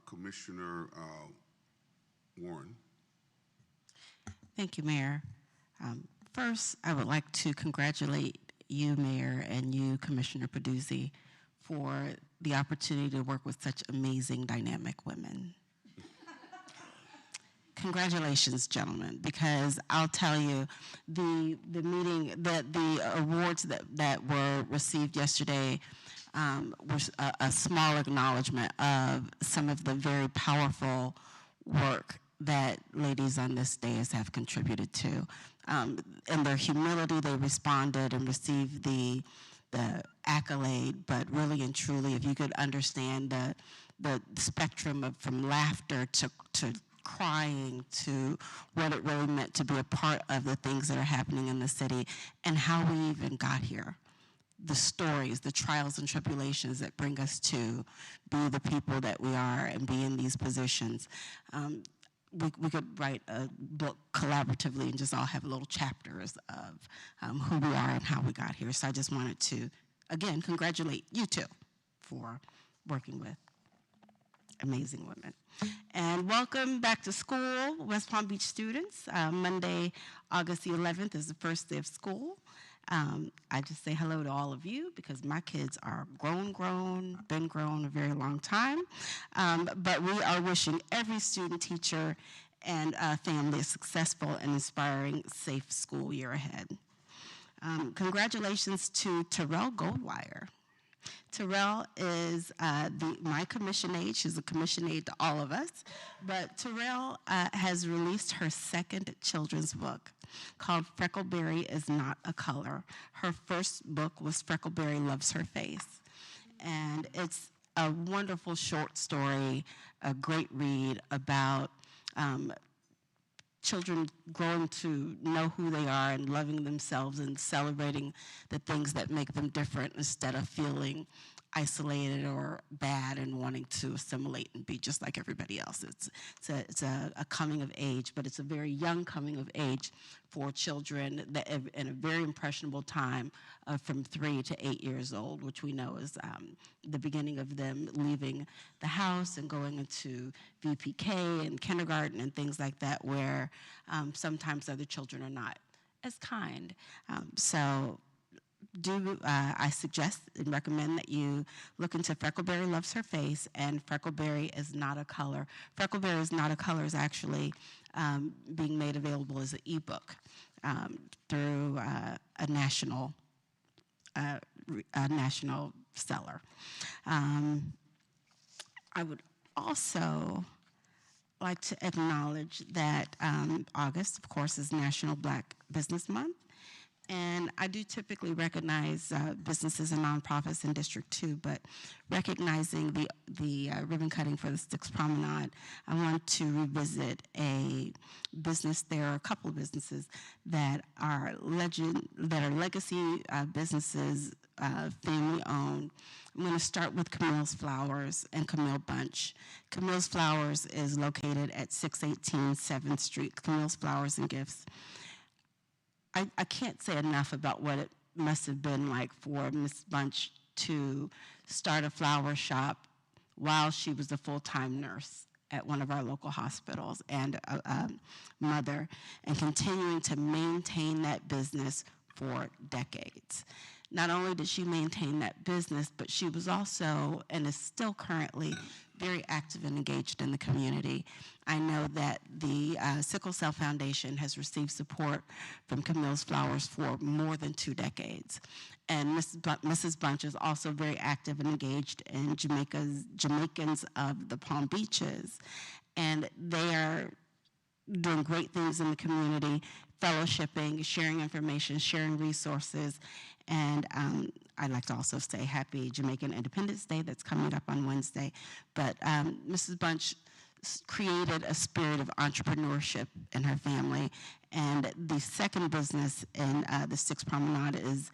[SPEAKER 1] Commissioner Warren.
[SPEAKER 8] Thank you, Mayor. First, I would like to congratulate you, Mayor, and you, Commissioner Peduzzi, for the opportunity to work with such amazing, dynamic women. Congratulations, gentlemen, because I'll tell you, the meeting, the awards that were received yesterday was a small acknowledgement of some of the very powerful work that ladies on this dais have contributed to. In their humility, they responded and received the accolade, but really and truly, if you could understand the spectrum of from laughter to crying to what it really meant to be a part of the things that are happening in the city and how we even got here. The stories, the trials and tribulations that bring us to be the people that we are and be in these positions. We could write a book collaboratively and just all have little chapters of who we are and how we got here. So I just wanted to, again, congratulate you two for working with amazing women. And welcome back to school, West Palm Beach students. Monday, August the 11th is the first day of school. I just say hello to all of you because my kids are been grown a very long time. But we are wishing every student, teacher, and family a successful and inspiring, safe school year ahead. Congratulations to Terrell Goldwire. Terrell is my commission aide. She's a commission aide to all of us. But Terrell has released her second children's book called Freckleberry is Not a Color. Her first book was Freckleberry Loves Her Face. And it's a wonderful short story, a great read about children growing to know who they are and loving themselves and celebrating the things that make them different instead of feeling isolated or bad and wanting to assimilate and be just like everybody else. It's a coming of age, but it's a very young coming of age for children that in a very impressionable time from 3 to 8 years old, which we know is the beginning of them leaving the house and going into VPK and kindergarten and things like that, where sometimes other children are not as kind. I suggest and recommend that you look into Freckleberry Loves Her Face and Freckleberry is Not a Color. Freckleberry is Not a Color is actually being made available as an ebook through a national seller. I would also like to acknowledge that August, of course, is National Black Business Month. And I do typically recognize businesses and nonprofits in District 2, but recognizing the ribbon cutting for the Sixth Promenade, I want to revisit a business. There are a couple of businesses that are legacy businesses, family-owned. I'm going to start with Camille's Flowers and Camille Bunch. Camille's Flowers is located at 618 7th Street, Camille's Flowers and Gifts. I can't say enough about what it must have been like for Ms. Bunch to start a flower shop while she was a full-time nurse at one of our local hospitals and a mother, and continuing to maintain that business for decades. Not only did she maintain that business, but she was also, and is still currently, very active and engaged in the community. I know that the Sickle Cell Foundation has received support from Camille's Flowers for more than 2 decades. And Mrs. Bunch is also very active and engaged in Jamaicans of the Palm Beaches. And they are doing great things in the community, fellowshipping, sharing information, sharing resources. And I'd like to also say happy Jamaican Independence Day that's coming up on Wednesday. But Mrs. Bunch created a spirit of entrepreneurship in her family. And the second business in the Sixth Promenade is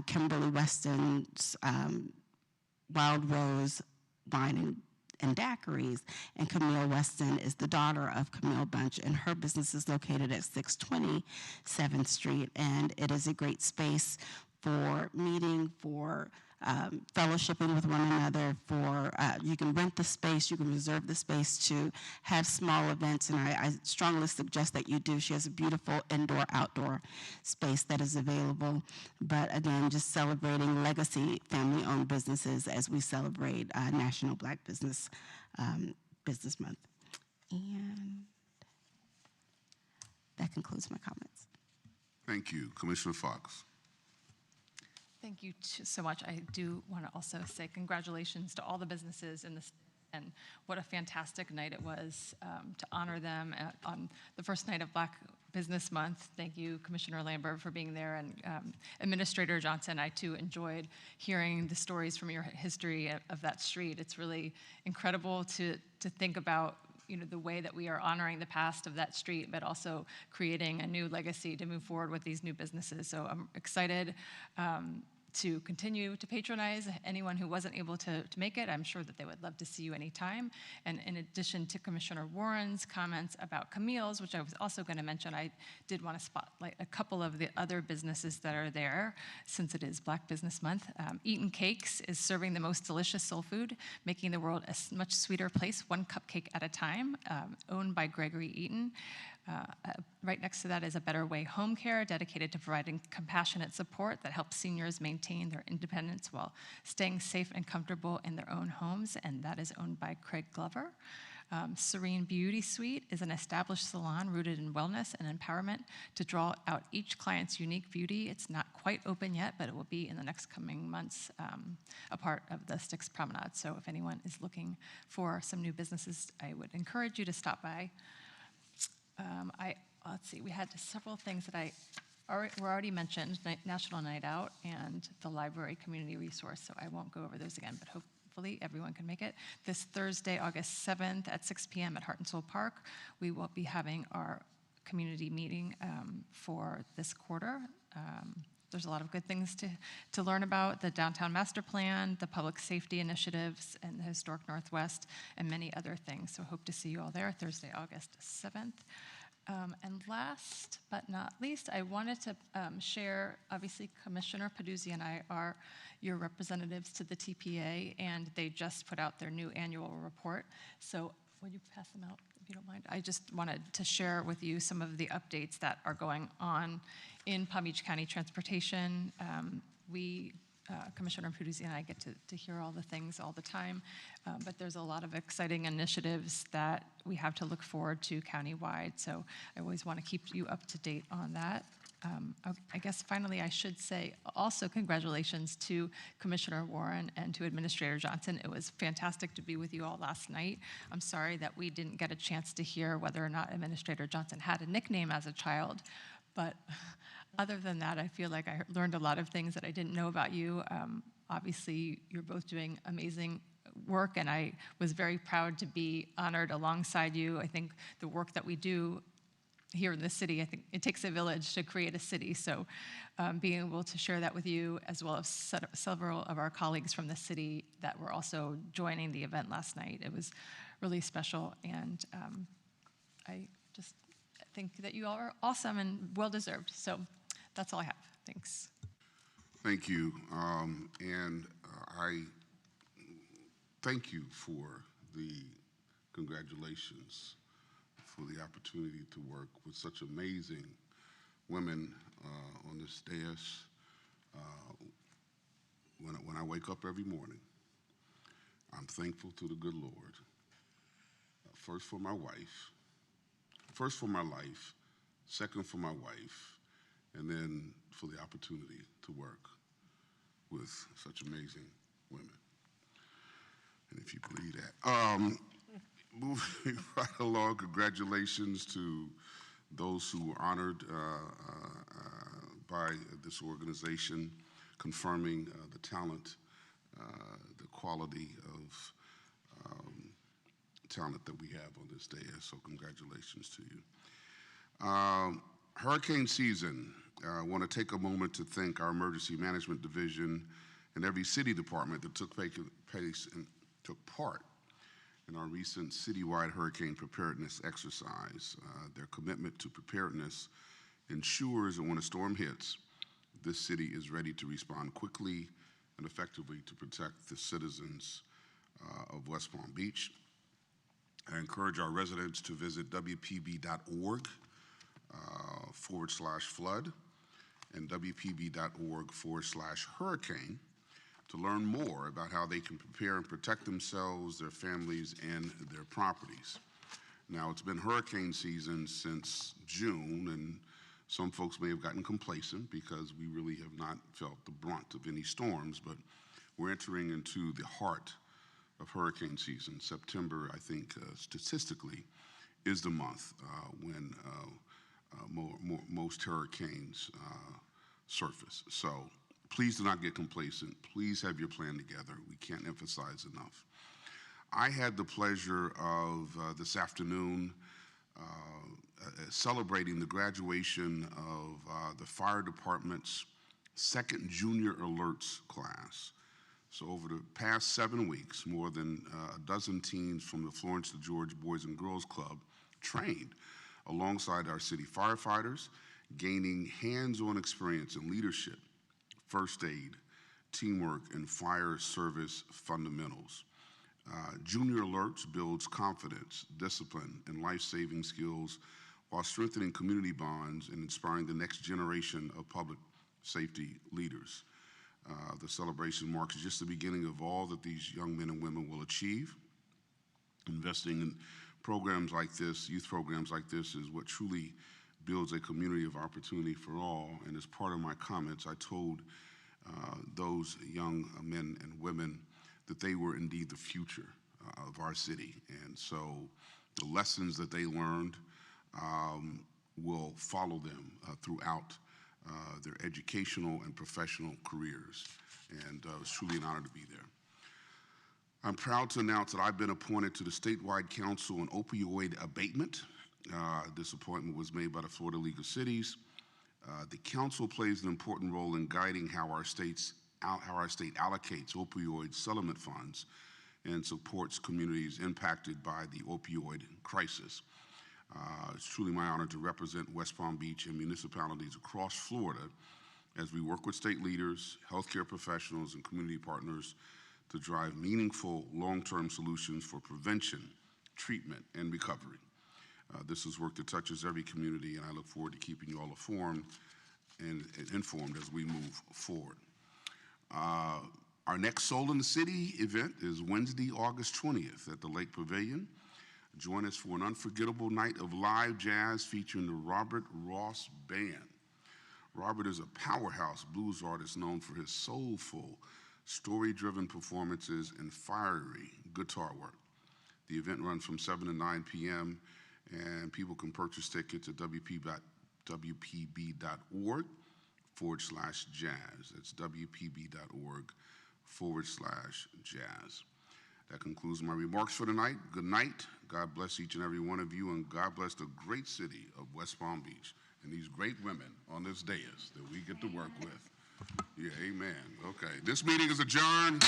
[SPEAKER 8] Kimberly Weston's Wild Rose Wine and daiquiris. And Camille Weston is the daughter of Camille Bunch, and her business is located at 620 7th Street. And it is a great space for meeting, for fellowshipping with one another, for you can rent the space, you can reserve the space to have small events, and I strongly suggest that you do. She has a beautiful indoor-outdoor space that is available. But again, just celebrating legacy family-owned businesses as we celebrate National Black Business Month. And that concludes my comments.
[SPEAKER 1] Thank you. Commissioner Fox.
[SPEAKER 12] Thank you so much. I do want to also say congratulations to all the businesses in this, and what a fantastic night it was to honor them on the first night of Black Business Month. Thank you, Commissioner Lambert, for being there, and Administrator Johnson. I too enjoyed hearing the stories from your history of that street. It's really incredible to think about, you know, the way that we are honoring the past of that street, but also creating a new legacy to move forward with these new businesses. So I'm excited to continue to patronize anyone who wasn't able to make it. I'm sure that they would love to see you anytime. And in addition to Commissioner Warren's comments about Camille's, which I was also going to mention, I did want to spotlight a couple of the other businesses that are there since it is Black Business Month. Eaton Cakes is serving the most delicious soul food, making the world a much sweeter place, one cupcake at a time, owned by Gregory Eaton. Right next to that is A Better Way Home Care, dedicated to providing compassionate support that helps seniors maintain their independence while staying safe and comfortable in their own homes, and that is owned by Craig Glover. Serene Beauty Suite is an established salon rooted in wellness and empowerment to draw out each client's unique beauty. It's not quite open yet, but it will be in the next coming months, a part of the Styx Promenade. So if anyone is looking for some new businesses, I would encourage you to stop by. Let's see, we had several things that were already mentioned, National Night Out and the library community resource, so I won't go over those again, but hopefully everyone can make it. This Thursday, August 7th at 6 p.m. at Heart and Soul Park, we will be having our community meeting for this quarter. There's a lot of good things to learn about: the Downtown Master Plan, the public safety initiatives, and the Historic Northwest, and many other things. So hope to see you all there Thursday, August 7th. And last but not least, I wanted to share, obviously, Commissioner Peduzzi and I are your representatives to the TPA, and they just put out their new annual report. So would you pass them out, if you don't mind? I just wanted to share with you some of the updates that are going on in Palm Beach County Transportation. Commissioner Peduzzi and I get to hear all the things all the time, but there's a lot of exciting initiatives that we have to look forward to countywide, so I always want to keep you up to date on that. I guess finally I should say also congratulations to Commissioner Warren and to Administrator Johnson. It was fantastic to be with you all last night. I'm sorry that we didn't get a chance to hear whether or not Administrator Johnson had a nickname as a child, but other than that, I feel like I learned a lot of things that I didn't know about you. Obviously, you're both doing amazing work, and I was very proud to be honored alongside you. I think the work that we do here in the city, I think it takes a village to create a city. So being able to share that with you, as well as several of our colleagues from the city that were also joining the event last night, it was really special. And I just think that you all are awesome and well-deserved. So that's all I have. Thanks.
[SPEAKER 1] Thank you. And I thank you for the congratulations, for the opportunity to work with such amazing women on this dais. When I wake up every morning, I'm thankful to the good Lord. First for my wife, first for my life, second for my wife, and then for the opportunity to work with such amazing women. And if you believe that. Moving right along, congratulations to those who were honored by this organization, confirming the talent, the quality of talent that we have on this day. So congratulations to you. Hurricane season. I want to take a moment to thank our emergency management division and every city department that took part in our recent citywide hurricane preparedness exercise. Their commitment to preparedness ensures that when a storm hits, this city is ready to respond quickly and effectively to protect the citizens of West Palm Beach. I encourage our residents to visit WPB.org/flood and WPB.org/hurricane to learn more about how they can prepare and protect themselves, their families, and their properties. Now, it's been hurricane season since June, and some folks may have gotten complacent because we really have not felt the brunt of any storms, but we're entering into the heart of hurricane season. September, I think, statistically, is the month when most hurricanes surface. So please do not get complacent. Please have your plan together. We can't emphasize enough. I had the pleasure of this afternoon celebrating the graduation of the fire department's second junior alerts class. So over the past 7 weeks, more than a dozen teens from the Florence to George Boys and Girls Club trained alongside our city firefighters, gaining hands-on experience in leadership, first aid, teamwork, and fire service fundamentals. Junior Alerts builds confidence, discipline, and life-saving skills while strengthening community bonds and inspiring the next generation of public safety leaders. The celebration marks just the beginning of all that these young men and women will achieve. Investing in programs like this, youth programs like this, is what truly builds a community of opportunity for all. And as part of my comments, I told those young men and women that they were indeed the future of our city. And so the lessons that they learned will follow them throughout their educational and professional careers. And it's truly an honor to be there. I'm proud to announce that I've been appointed to the Statewide Council on Opioid Abatement. This appointment was made by the Florida League of Cities. The council plays an important role in guiding how our state allocates opioid settlement funds and supports communities impacted by the opioid crisis. It's truly my honor to represent West Palm Beach and municipalities across Florida as we work with state leaders, healthcare professionals, and community partners to drive meaningful long-term solutions for prevention, treatment, and recovery. This is work that touches every community, and I look forward to keeping you all informed as we move forward. Our next Soul in the City event is Wednesday, August 20th at the Lake Pavilion. Join us for an unforgettable night of live jazz featuring the Robert Ross Band. Robert is a powerhouse blues artist known for his soulful, story-driven performances and fiery guitar work. The event runs from 7 to 9 p.m., and people can purchase tickets at WPB.org/jazz. That's WPB.org/jazz. That concludes my remarks for tonight. Good night. God bless each and every one of you, and God bless the great city of West Palm Beach and these great women on this dais that we get to work with. Yeah, amen. Okay, this meeting is adjourned.